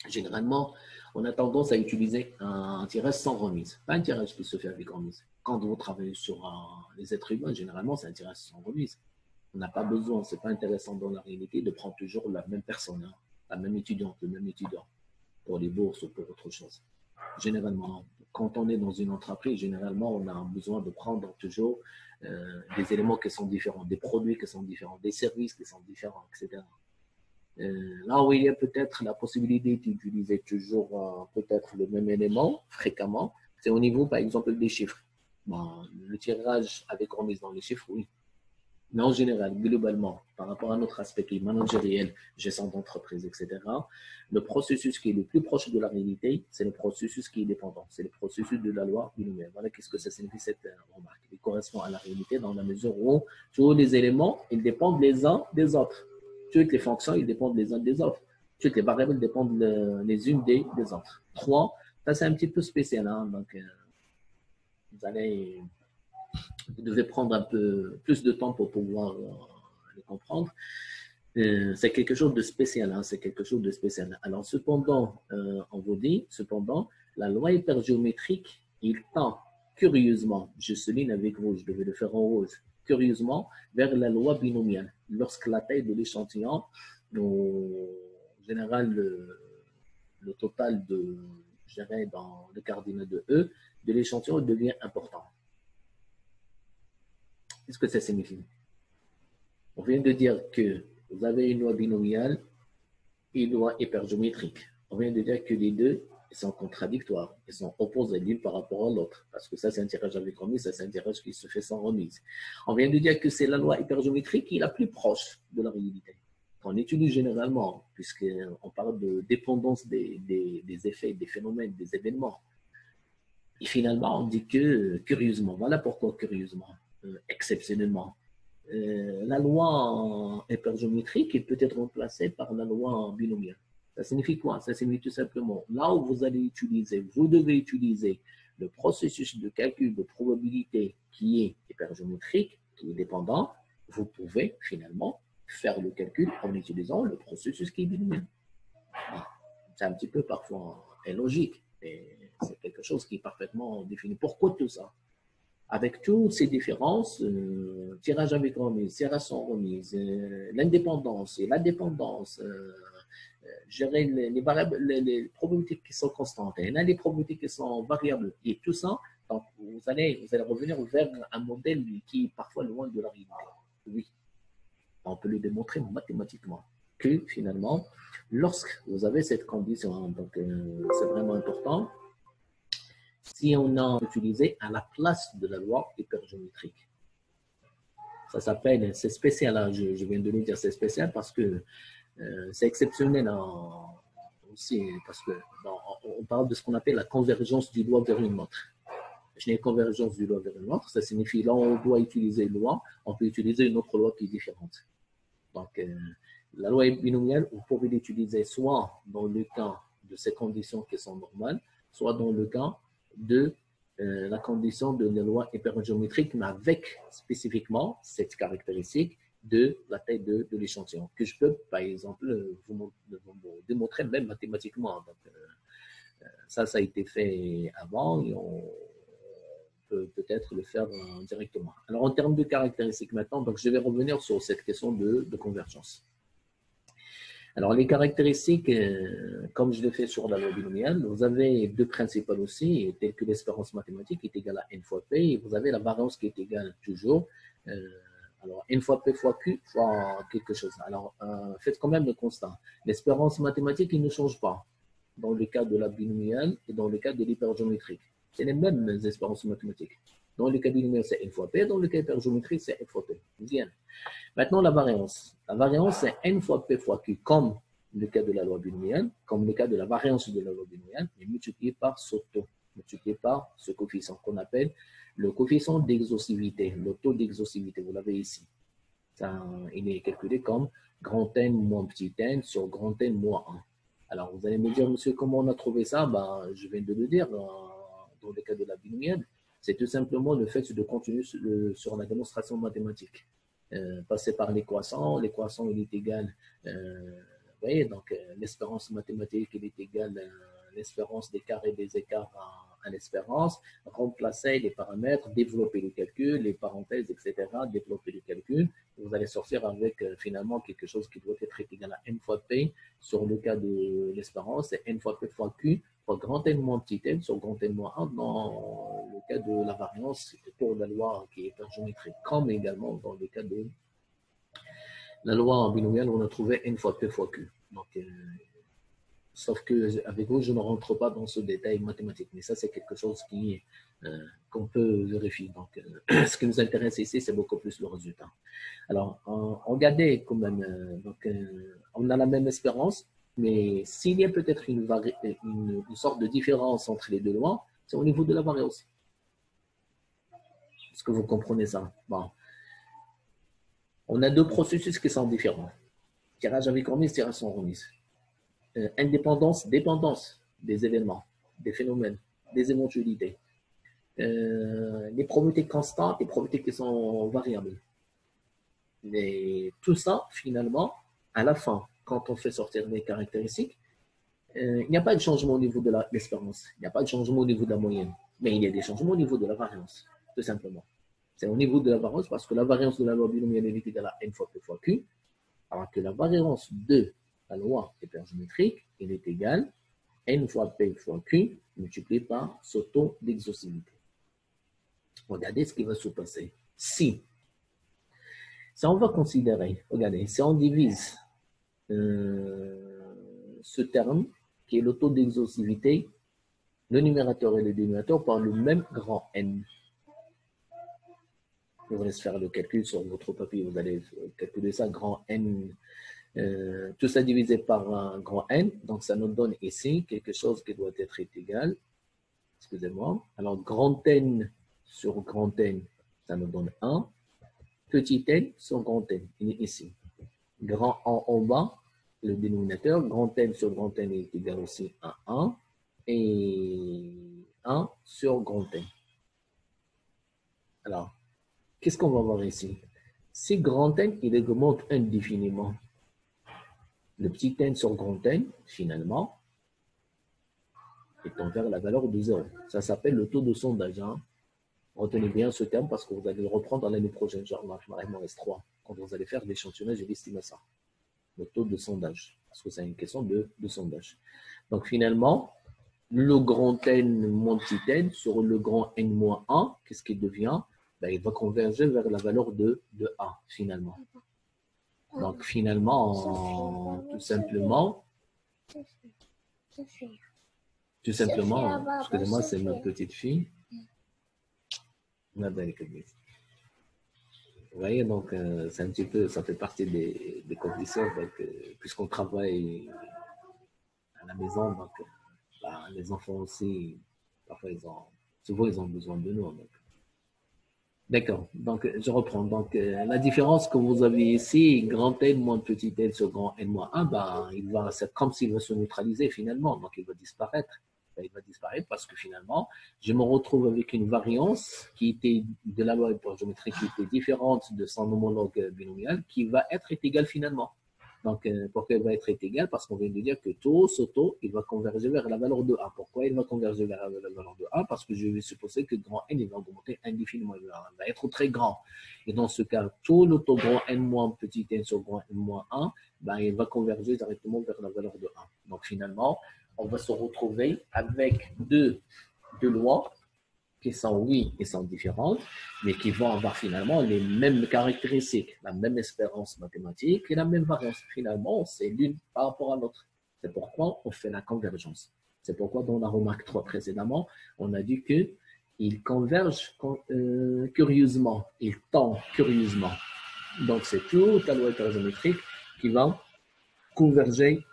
S1: Généralement, on a tendance à utiliser un tirage sans remise, pas un tirage qui se fait avec remise. Quand vous travaillez sur les êtres humains, généralement, c'est un tirage sans remise. On n'a pas besoin, ce n'est pas intéressant dans la réalité de prendre toujours la même personne, hein, la même étudiante, le même étudiant, pour les bourses ou pour autre chose. Généralement, quand on est dans une entreprise, généralement, on a besoin de prendre toujours des éléments qui sont différents, des produits qui sont différents, des services qui sont différents, etc. Là où il y a peut-être la possibilité d'utiliser toujours peut-être le même élément fréquemment, c'est au niveau, par exemple, des chiffres. Bon, le tirage avec remise dans les chiffres, oui. Mais en général, globalement, par rapport à notre aspect qui est managériel, gestion d'entreprise, etc., le processus qui est le plus proche de la réalité, c'est le processus qui est dépendant. C'est le processus de la loi binomiale. Voilà qu'est-ce que ça signifie cette remarque. Il correspond à la réalité dans la mesure où tous les éléments, ils dépendent les uns des autres. Toutes les fonctions, ils dépendent les uns des autres. Toutes les variables dépendent les unes des autres. 3, ça c'est un petit peu spécial. Hein? Donc, vous devez prendre un peu plus de temps pour pouvoir le comprendre. C'est quelque chose de spécial. Hein? C'est quelque chose de spécial. Alors, cependant, on vous dit, cependant, la loi hypergéométrique, il tend curieusement, je souligne avec vous, je devais le faire en rouge, curieusement, vers la loi binomiale. Lorsque la taille de l'échantillon, en général, le total de, je dirais, dans le cardinal de E, de l'échantillon devient important. Qu'est-ce que ça signifie? On vient de dire que vous avez une loi binomiale et une loi hypergéométrique. On vient de dire que les deux sont contradictoires, ils sont opposés l'une par rapport à l'autre, parce que ça c'est un tirage avec remise, ça c'est un tirage qui se fait sans remise. On vient de dire que c'est la loi hypergéométrique qui est la plus proche de la réalité. On utilise généralement, puisqu'on parle de dépendance des effets, des phénomènes, des événements. Et finalement, on dit que, curieusement, voilà pourquoi curieusement, exceptionnellement, la loi hypergéométrique peut être remplacée par la loi binomiale. Ça signifie quoi? Ça signifie tout simplement, là où vous allez utiliser, vous devez utiliser le processus de calcul de probabilité qui est hypergéométrique, qui est dépendant, vous pouvez finalement faire le calcul en utilisant le processus qui est binomial. C'est un petit peu parfois illogique, mais c'est quelque chose qui est parfaitement défini. Pourquoi tout ça? Avec toutes ces différences, tirage avec remise, tirage sans remise, l'indépendance et la dépendance, gérer les variables, les probabilités qui sont constantes, et les probabilités qui sont variables, et tout ça, donc vous allez revenir vers un modèle qui est parfois loin de la réalité. Oui, on peut le démontrer mathématiquement que finalement, lorsque vous avez cette condition, donc c'est vraiment important, si on a utilisé à la place de la loi hypergéométrique. Ça s'appelle, c'est spécial, hein, je viens de le dire, c'est spécial parce que c'est exceptionnel aussi, parce que on parle de ce qu'on appelle la convergence du loi vers une autre. Je n'ai convergence du loi vers une autre, ça signifie là on doit utiliser une loi, on peut utiliser une autre loi qui est différente. Donc, la loi binomiale, vous pouvez l'utiliser soit dans le cas de ces conditions qui sont normales, soit dans le cas de la condition de la loi hypergéométrique, mais avec spécifiquement cette caractéristique de la taille de l'échantillon, que je peux, par exemple, vous démontrer même mathématiquement. Donc, ça a été fait avant et on peut peut-être le faire directement. Alors, en termes de caractéristiques maintenant, donc, je vais revenir sur cette question de convergence. Alors, les caractéristiques, comme je l'ai fait sur la loi binomiale, vous avez deux principales aussi, telles que l'espérance mathématique est égale à n fois p, et vous avez la variance qui est égale toujours, alors n fois p fois q fois quelque chose. Alors, faites quand même le constat. L'espérance mathématique, il ne change pas dans le cas de la binomiale et dans le cas de l'hypergéométrique. C'est les mêmes espérances mathématiques. Dans le cas binomial, c'est n fois p, dans le cas hypergéométrique, c'est n fois p. Bien. Maintenant, la variance. La variance, c'est n fois p fois q, comme le cas de la loi binomiale, comme le cas de la variance de la loi binomiale, mais multiplié par ce taux, multiplié par ce coefficient qu'on appelle le coefficient d'exhaustivité, le taux d'exhaustivité. Vous l'avez ici. Ça, il est calculé comme grand N moins petit n sur grand N moins 1. Alors, vous allez me dire, monsieur, comment on a trouvé ça? Ben, je viens de le dire. dans le cas de la binomiale, c'est tout simplement le fait de continuer sur la démonstration mathématique. Passer par l'équation il est égal, vous voyez, donc l'espérance mathématique il est égal à l'espérance des carrés des écarts à l'espérance, remplacer les paramètres, développer le calcul, les parenthèses, etc., développer le calcul, vous allez sortir avec finalement quelque chose qui doit être égal à n fois p sur le cas de l'espérance et n fois p fois q fois grand n moins petit n sur grand n moins 1 dans le cas de la variance pour la loi qui est géométrique, comme également dans le cas de la loi en binomial, on a trouvé n fois p fois q. Donc, sauf qu'avec vous, je ne rentre pas dans ce détail mathématique, mais ça, c'est quelque chose qu'on peut vérifier. Donc, ce qui nous intéresse ici, c'est beaucoup plus le résultat. Alors, regardez quand même, on a la même espérance, mais s'il y a peut-être une sorte de différence entre les deux lois, c'est au niveau de la variance. Est-ce que vous comprenez ça? Bon. On a deux processus qui sont différents. Tirage avec remise, tirage sans remise. Indépendance, dépendance des événements, des phénomènes, des éventualités. Les probabilités constantes, les probabilités qui sont variables. Mais tout ça, finalement, à la fin, quand on fait sortir les caractéristiques, il n'y a pas de changement au niveau de l'espérance, il n'y a pas de changement au niveau de la moyenne, mais il y a des changements au niveau de la variance, tout simplement. C'est au niveau de la variance parce que la variance de la loi binomiale est égale à n fois p fois q, alors que la variance de la loi hypergéométrique, elle est égale à n fois p fois q multiplié par ce taux d'exhaustivité. Regardez ce qui va se passer. Si on va considérer, regardez, si on divise ce terme, qui est le taux d'exhaustivité, le numérateur et le dénominateur par le même grand N. Je vous laisse faire le calcul sur votre papier, vous allez calculer ça, grand N, tout ça divisé par un grand N, donc ça nous donne ici quelque chose qui doit être égal, excusez-moi, alors grand N sur grand N, ça nous donne 1, petit n sur grand N, il est ici. Grand en bas, le dénominateur, grand N sur grand N est égal aussi à 1, et 1 sur grand N. Alors, qu'est-ce qu'on va voir ici? Si grand N, il augmente indéfiniment, le petit n sur grand N, finalement, est vers la valeur de 0. Ça s'appelle le taux de sondage. Hein. Retenez bien ce terme parce que vous allez le reprendre l'année prochaine, genre en S3, quand vous allez faire l'échantillonnage et l'estimation. Le taux de sondage, parce que c'est une question de sondage. Donc finalement, le grand N moins petit n sur le grand N moins 1, qu'est-ce qu'il devient? Ben, il va converger vers la valeur de A, finalement. Donc finalement, tout simplement, excusez-moi, c'est ma petite fille. Vous voyez, donc c'est un petit peu, ça fait partie des conditions, puisqu'on travaille à la maison, donc les enfants aussi, parfois souvent ils ont besoin de nous. D'accord, donc je reprends. Donc la différence que vous avez ici, grand N moins petit n sur grand N moins 1, c'est comme s'il va se neutraliser finalement, donc il va disparaître. Il va disparaître parce que finalement, je me retrouve avec une variance qui était de la loi hypergéométrique qui était différente de son homologue binomial qui va être égale finalement. Donc, pourquoi il va être égale? Parce qu'on vient de dire que ce taux, il va converger vers la valeur de A. Pourquoi il va converger vers la valeur de A? Parce que je vais supposer que grand N, il va augmenter indéfiniment, il va être très grand. Et dans ce cas, tout le taux grand N moins petit n sur grand N moins 1, il va converger directement vers la valeur de A. Donc, finalement, on va se retrouver avec deux lois qui sont, oui, qui sont différentes, mais qui vont avoir finalement les mêmes caractéristiques, la même espérance mathématique et la même variance. Finalement, c'est l'une par rapport à l'autre. C'est pourquoi on fait la convergence. C'est pourquoi dans la remarque 3 précédemment, on a dit qu'ils convergent curieusement, ils tendent curieusement. Donc, c'est toute la loi hypergéométrique qui va converger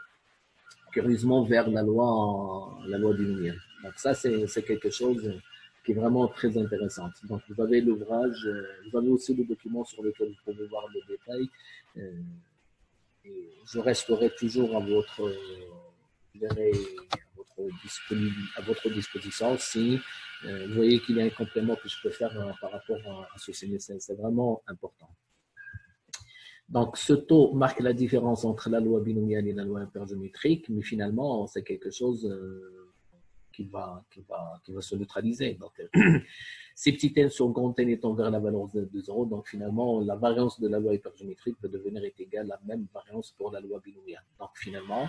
S1: curieusement vers la loi binomiale. Donc ça, c'est quelque chose qui est vraiment très intéressant. Donc vous avez l'ouvrage, vous avez aussi le document sur lequel vous pouvez voir le détail. Et je resterai toujours à votre à votre disposition si vous voyez qu'il y a un complément que je peux faire par rapport à ceci. C'est vraiment important. Donc, ce taux marque la différence entre la loi binomiale et la loi hypergéométrique, mais finalement, c'est quelque chose qui va se neutraliser. Donc, ces petits n sur grand n étant vers la valeur de 0, donc finalement, la variance de la loi hypergéométrique va devenir égale à la même variance pour la loi binomiale. Donc, finalement,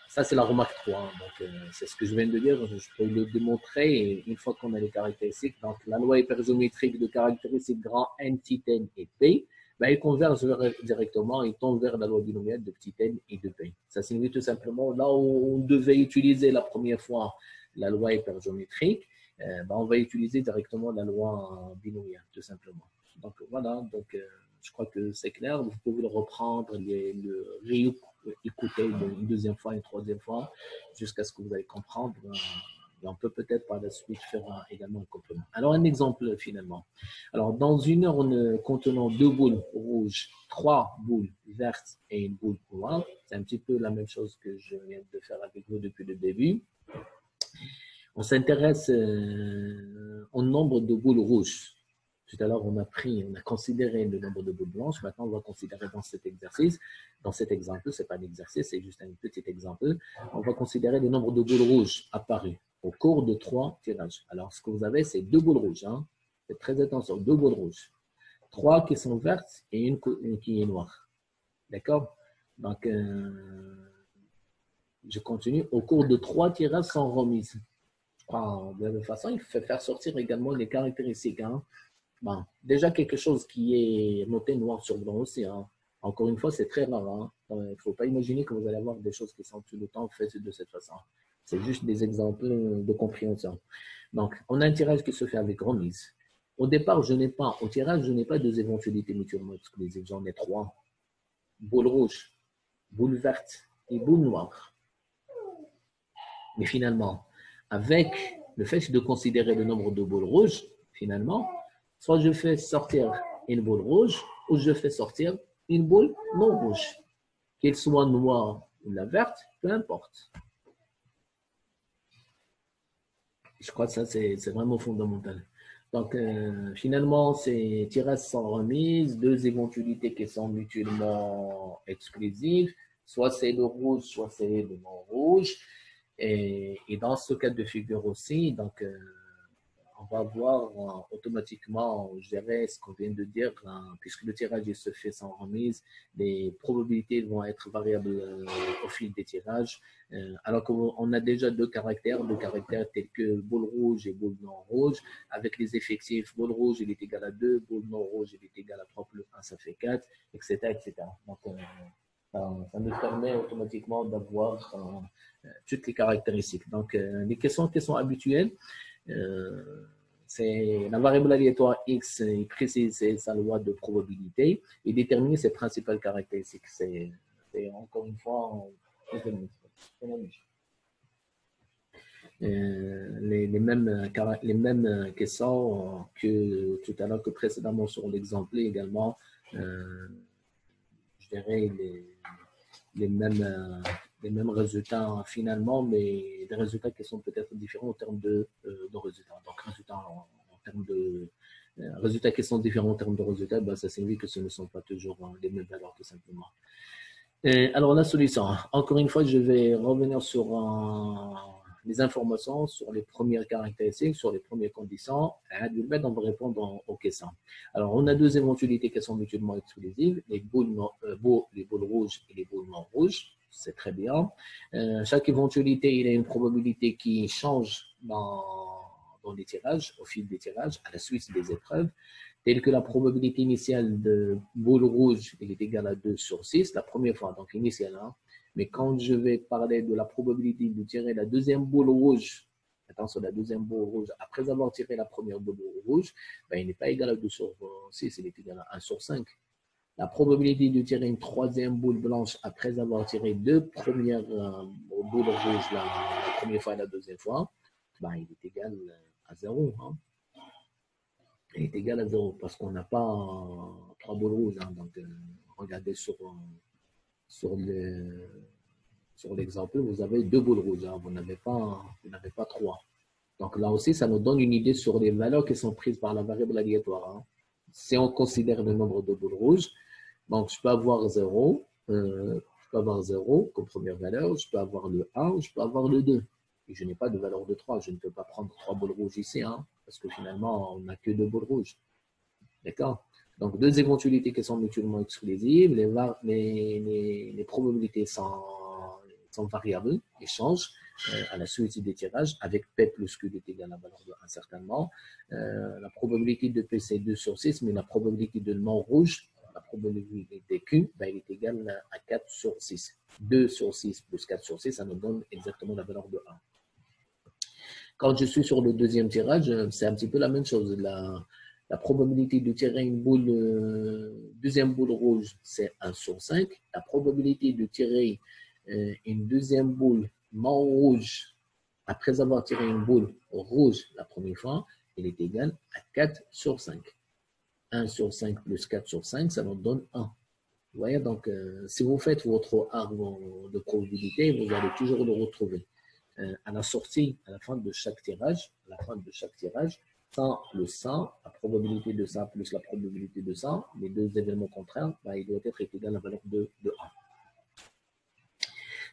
S1: ça, c'est la remarque 3. Donc, c'est ce que je viens de dire. Je peux le démontrer une fois qu'on a les caractéristiques. Donc, la loi hypergéométrique de caractéristiques grand n, petit n et p, ben, il converge directement, il tombe vers la loi binomiale de petit n et de p. Ça signifie tout simplement, là où on devait utiliser la première fois la loi hypergéométrique, ben, on va utiliser directement la loi binomiale, tout simplement. Donc voilà, donc, je crois que c'est clair. Vous pouvez le reprendre, le réécouter une deuxième fois, une troisième fois, jusqu'à ce que vous allez comprendre. Et on peut peut-être par la suite faire également un complément. Alors, un exemple finalement. Alors, dans une urne contenant 2 boules rouges, 3 boules vertes et une boule noire, c'est un petit peu la même chose que je viens de faire avec vous depuis le début. On s'intéresse au nombre de boules rouges. Tout à l'heure, on a considéré le nombre de boules blanches. Maintenant, on va considérer dans cet exercice, dans cet exemple, ce n'est pas un exercice, c'est juste un petit exemple. On va considérer le nombre de boules rouges apparues au cours de 3 tirages. Alors, ce que vous avez, c'est 2 boules rouges. Hein. Faites très attention, 2 boules rouges. 3 qui sont vertes et une qui est noire. D'accord? Donc, je continue. Au cours de 3 tirages sans remise. De la même façon, il faut faire sortir également les caractéristiques. Hein. Bon, déjà quelque chose qui est noté noir sur blanc aussi. Hein. Encore une fois, c'est très rare. Hein. Il ne faut pas imaginer que vous allez avoir des choses qui sont tout le temps faites de cette façon. C'est juste des exemples de compréhension. Donc, on a un tirage qui se fait avec remise. Au départ, au tirage, je n'ai pas 2 éventualités mutuellement exclusives. J'en ai 3. Boule rouge, boule verte et boule noire. Mais finalement, avec le fait de considérer le nombre de boules rouges, finalement, soit je fais sortir une boule rouge ou je fais sortir une boule non rouge. Qu'elle soit noire ou la verte, peu importe. Je crois que ça, c'est vraiment fondamental. Donc, finalement, c'est tirage sans remise, 2 éventualités qui sont mutuellement exclusives, soit c'est le rouge, soit c'est le non rouge. Et dans ce cas de figure aussi, donc, on va voir automatiquement, je dirais, ce qu'on vient de dire, puisque le tirage se fait sans remise, les probabilités vont être variables au fil des tirages, alors qu'on a déjà 2 caractères tels que boule rouge et boule non rouge, avec les effectifs, boule rouge il est égal à 2, boule non rouge il est égal à 3 plus 1, ça fait 4, etc. etc. Donc, ça nous permet automatiquement d'avoir toutes les caractéristiques. Donc, les questions qui sont habituelles, c'est la variable aléatoire x, il précise sa loi de probabilité et déterminer ses principales caractéristiques. C'est encore une fois les mêmes questions que tout à l'heure, que précédemment sur l'exemple également. Je dirais les mêmes résultats finalement, mais des résultats qui sont peut-être différents en termes de résultats. Donc, résultats qui sont différents en termes de résultats, ben, ça signifie que ce ne sont pas toujours les mêmes valeurs, tout simplement. Alors, la solution. Encore une fois, je vais revenir sur les informations, sur les premières caractéristiques, sur les premières conditions. On va répondre aux questions. Alors, on a 2 éventualités qui sont mutuellement exclusives, les boules rouges et les boules non rouges. C'est très bien. Chaque éventualité, il a une probabilité qui change dans les tirages, au fil des tirages, à la suite des épreuves, telle que la probabilité initiale de boule rouge elle est égale à 2 sur 6, la première fois, donc initiale. Hein. Mais quand je vais parler de la probabilité de tirer la deuxième boule rouge, attention, la deuxième boule rouge, après avoir tiré la première boule rouge, ben, il n'est pas égal à 2 sur 6, il est égal à 1 sur 5. La probabilité de tirer une troisième boule blanche après avoir tiré 2 premières boules rouges la première fois et la deuxième fois, ben, il est égal à 0. Hein. Il est égal à 0 parce qu'on n'a pas 3 boules rouges. Hein. Donc, regardez sur le Sur l'exemple, vous avez 2 boules rouges, hein, vous n'avez pas 3. Donc là aussi, ça nous donne une idée sur les valeurs qui sont prises par la variable aléatoire. Hein. Si on considère le nombre de boules rouges, donc je peux avoir 0, comme première valeur, je peux avoir le 1, je peux avoir le 2. Et je n'ai pas de valeur de 3, je ne peux pas prendre 3 boules rouges ici, hein, parce que finalement, on n'a que 2 boules rouges. D'accord? Donc, 2 éventualités qui sont mutuellement exclusives, les probabilités sont variables et changent à la suite des tirages avec P plus Q est égal à la valeur de 1 certainement. La probabilité de P c'est 2 sur 6, mais la probabilité de non rouge, la probabilité de Q, ben, elle est égale à 4 sur 6. 2 sur 6 plus 4 sur 6, ça nous donne exactement la valeur de 1. Quand je suis sur le deuxième tirage, c'est un petit peu la même chose. La probabilité de tirer une boule, deuxième boule rouge, c'est 1 sur 5. La probabilité de tirer une deuxième boule non rouge, après avoir tiré une boule rouge la première fois, elle est égale à 4 sur 5. 1 sur 5 plus 4 sur 5, ça nous donne 1. Vous voyez, donc, si vous faites votre arbre de probabilité, vous allez toujours le retrouver. À la sortie, à la fin de chaque tirage, sans le 100, la probabilité de ça plus la probabilité de ça, les deux événements contraires, ben, il doit être égal à la valeur de 1.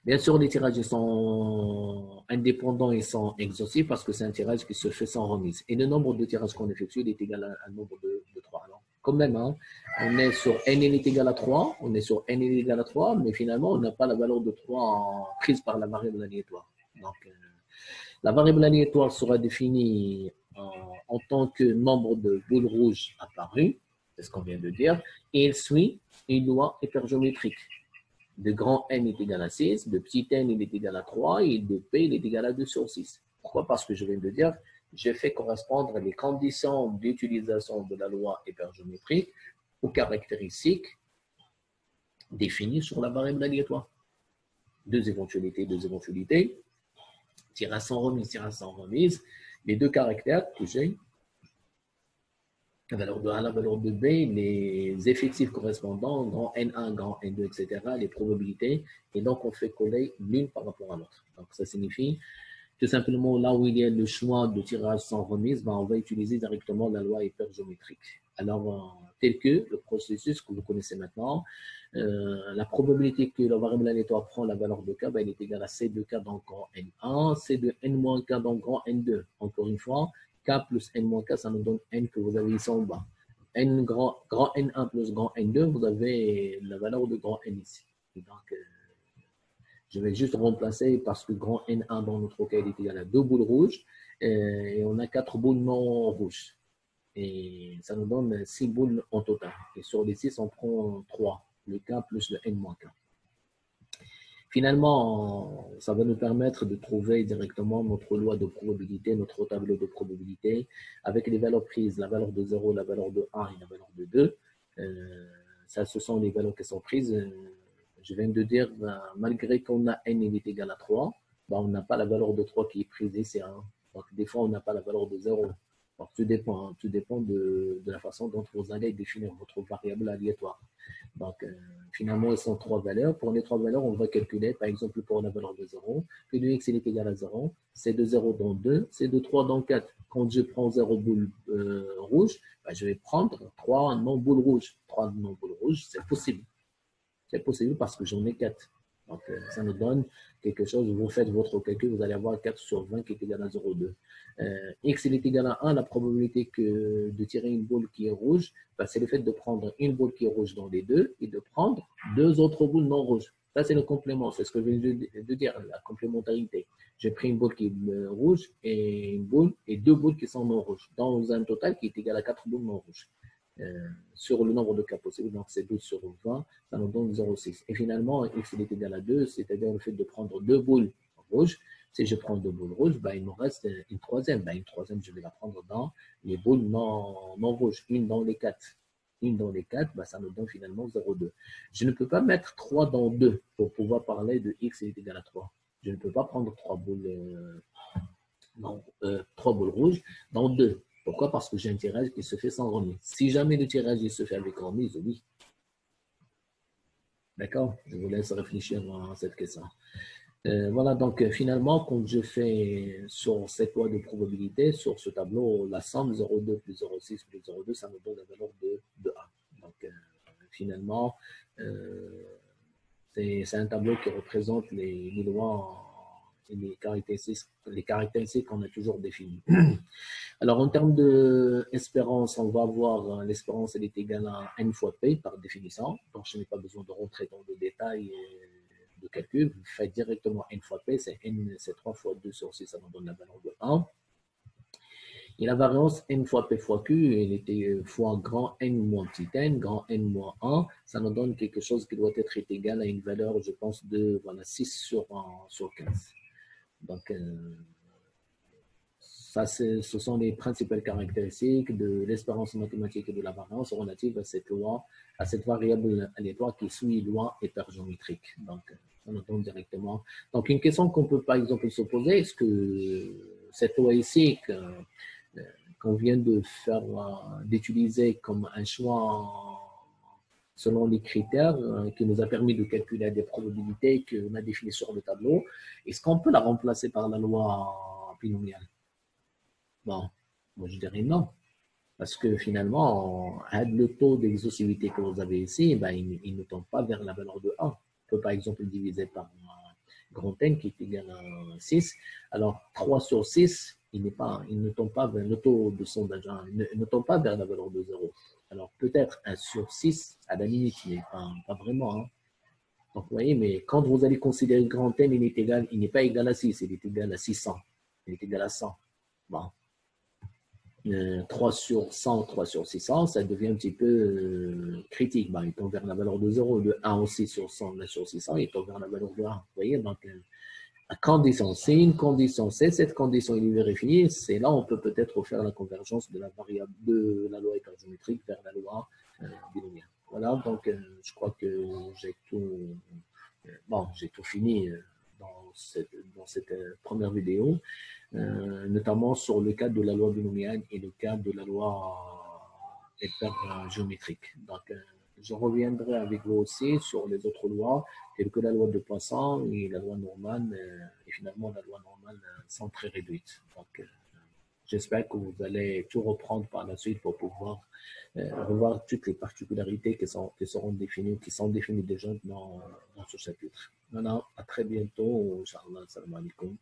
S1: Bien sûr, les tirages sont indépendants et sont exhaustifs parce que c'est un tirage qui se fait sans remise. Et le nombre de tirages qu'on effectue est égal à un nombre de 3. Alors, quand même, hein, on est sur n est égal à 3, mais finalement, on n'a pas la valeur de 3 prise par la variable aléatoire. Donc, la variable aléatoire sera définie en tant que nombre de boules rouges apparues, c'est ce qu'on vient de dire, et il suit une loi hypergéométrique. De grand N est égal à 6, de petit n il est égal à 3 et de P il est égal à 2 sur 6. Pourquoi? Parce que je viens de dire, j'ai fait correspondre les conditions d'utilisation de la loi hypergéométrique aux caractéristiques définies sur la variable aléatoire. Deux éventualités, tirage sans remise, les deux caractères que j'ai, la valeur de A, la valeur de B, les effectifs correspondants, grand N1, grand N2, etc., les probabilités, et donc on fait coller l'une par rapport à l'autre. Donc ça signifie tout simplement là où il y a le choix de tirage sans remise, ben, on va utiliser directement la loi hypergéométrique. Alors, tel que le processus que vous connaissez maintenant, la probabilité que la variable aléatoire prend la valeur de K, ben, elle est égale à C de K dans grand N1, C de N-K dans grand N2. Encore une fois, K plus N-K, ça nous donne N que vous avez ici en bas. N grand N1 plus grand N2, vous avez la valeur de grand N ici. Et donc, je vais juste remplacer parce que grand N1 dans notre cas, il est égal à 2 boules rouges et on a 4 boules non rouges. Et ça nous donne 6 boules en total. Et sur les 6, on prend 3, le K plus le N-K. Finalement, ça va nous permettre de trouver directement notre loi de probabilité, notre tableau de probabilité, avec les valeurs prises, la valeur de 0, la valeur de 1 et la valeur de 2. Ça, ce sont les valeurs qui sont prises. Je viens de dire, malgré qu'on a n est égal à 3, ben, on n'a pas la valeur de 3 qui est prise ici. Hein. Donc, des fois, on n'a pas la valeur de 0. Donc, tout dépend de la façon dont vous allez définir votre variable aléatoire. Donc, finalement, ils sont 3 valeurs. Pour les 3 valeurs, on va calculer, par exemple, pour la valeur de 0, que de x est égal à 0, c'est de 0 dans 2, c'est de 3 dans 4. Quand je prends 0 boule rouge, ben, je vais prendre 3 non-boules rouges. 3 non-boules rouges, c'est possible. C'est possible parce que j'en ai 4. Donc, ça nous donne quelque chose. Vous faites votre calcul, vous allez avoir 4 sur 20 qui est égal à 0,2. X il est égal à 1, la probabilité de tirer une boule qui est rouge, ben, c'est le fait de prendre une boule qui est rouge dans les deux et de prendre 2 autres boules non rouges. Ça, c'est le complément. C'est ce que je viens de dire, la complémentarité. J'ai pris une boule qui est rouge et 2 boules qui sont non rouges, dans un total qui est égal à 4 boules non rouges. Sur le nombre de cas possibles, donc c'est 12 sur 20, ça nous donne 0,6. Et finalement, x est égal à 2, c'est-à-dire le fait de prendre 2 boules rouges. Si je prends 2 boules rouges, ben, il me reste une troisième. Ben, une troisième, je vais la prendre dans les boules non rouges, une dans les 4. Une dans les 4, ben, ça nous donne finalement 0,2. Je ne peux pas mettre 3 dans 2 pour pouvoir parler de x est égal à 3. Je ne peux pas prendre 3 boules, 3 boules rouges dans 2. Pourquoi? Parce que j'ai un tirage qui se fait sans remise. Si jamais le tirage il se fait avec remise, oui. D'accord? Je vous laisse réfléchir à cette question. Voilà, donc finalement, quand je fais sur cette loi de probabilité, sur ce tableau, la somme 0,2 plus 0,6 plus 0,2, ça me donne la valeur de A. Donc finalement, euh, c'est un tableau qui représente les lois et les caractéristiques qu'on a toujours définies. Alors, en termes d'espérance, on va voir l'espérance, elle est égale à n fois p par définition. Donc, je n'ai pas besoin de rentrer dans le détail de calcul. Vous faites directement n fois p, c'est 3 fois 2 sur 6, ça nous donne la valeur de 1. Et la variance n fois p fois q, elle était fois grand n moins petit n, grand n moins 1, ça nous donne quelque chose qui doit être égal à une valeur, je pense, de voilà, 6 sur 15. Donc, ça, ce sont les principales caractéristiques de l'espérance mathématique et de la variance relative à cette loi, à cette variable aléatoire qui suit loi hypergéométrique. Donc, on entend directement. Donc, une question qu'on peut par exemple se poser, est-ce que cette loi ici, qu'on vient de faire, d'utiliser comme un choix selon les critères qui nous a permis de calculer des probabilités qu'on a définies sur le tableau, est-ce qu'on peut la remplacer par la loi binomiale? Bon, moi je dirais non. Parce que finalement, le taux d'exhaustivité que vous avez ici, ben, il ne tombe pas vers la valeur de 1. On peut par exemple diviser par grand N qui est égal à 6. Alors 3 sur 6, il ne tombe pas vers le taux de sondage, il ne tombe pas vers la valeur de 0. Alors peut-être 1 sur 6 à la limite, mais pas vraiment. Hein. Donc vous voyez, mais quand vous allez considérer grand N, il n'est pas égal à 6, il est égal à 600. Il est égal à 100. Bon. 3 sur 100, 3 sur 600, ça devient un petit peu critique. Ben, il tombe vers la valeur de 0, de 1 aussi sur 100, 1 sur 600, il tombe vers la valeur de 1. Vous voyez, donc, la condition, c'est une condition, c'est cette condition, il est vérifié, c'est là on peut peut-être faire la convergence de la variable de la loi hypergéométrique vers la loi binomiale. Voilà, donc je crois que j'ai tout fini dans cette première vidéo. Notamment sur le cas de la loi binomiale et le cas de la loi hypergéométrique. Donc, je reviendrai avec vous aussi sur les autres lois, telles que la loi de Poisson et la loi normale, et finalement la loi normale sont très réduites. Donc, j'espère que vous allez tout reprendre par la suite pour pouvoir revoir toutes les particularités qui sont définies déjà dans ce chapitre. Voilà, à très bientôt. Inch'Allah, salam alaikum.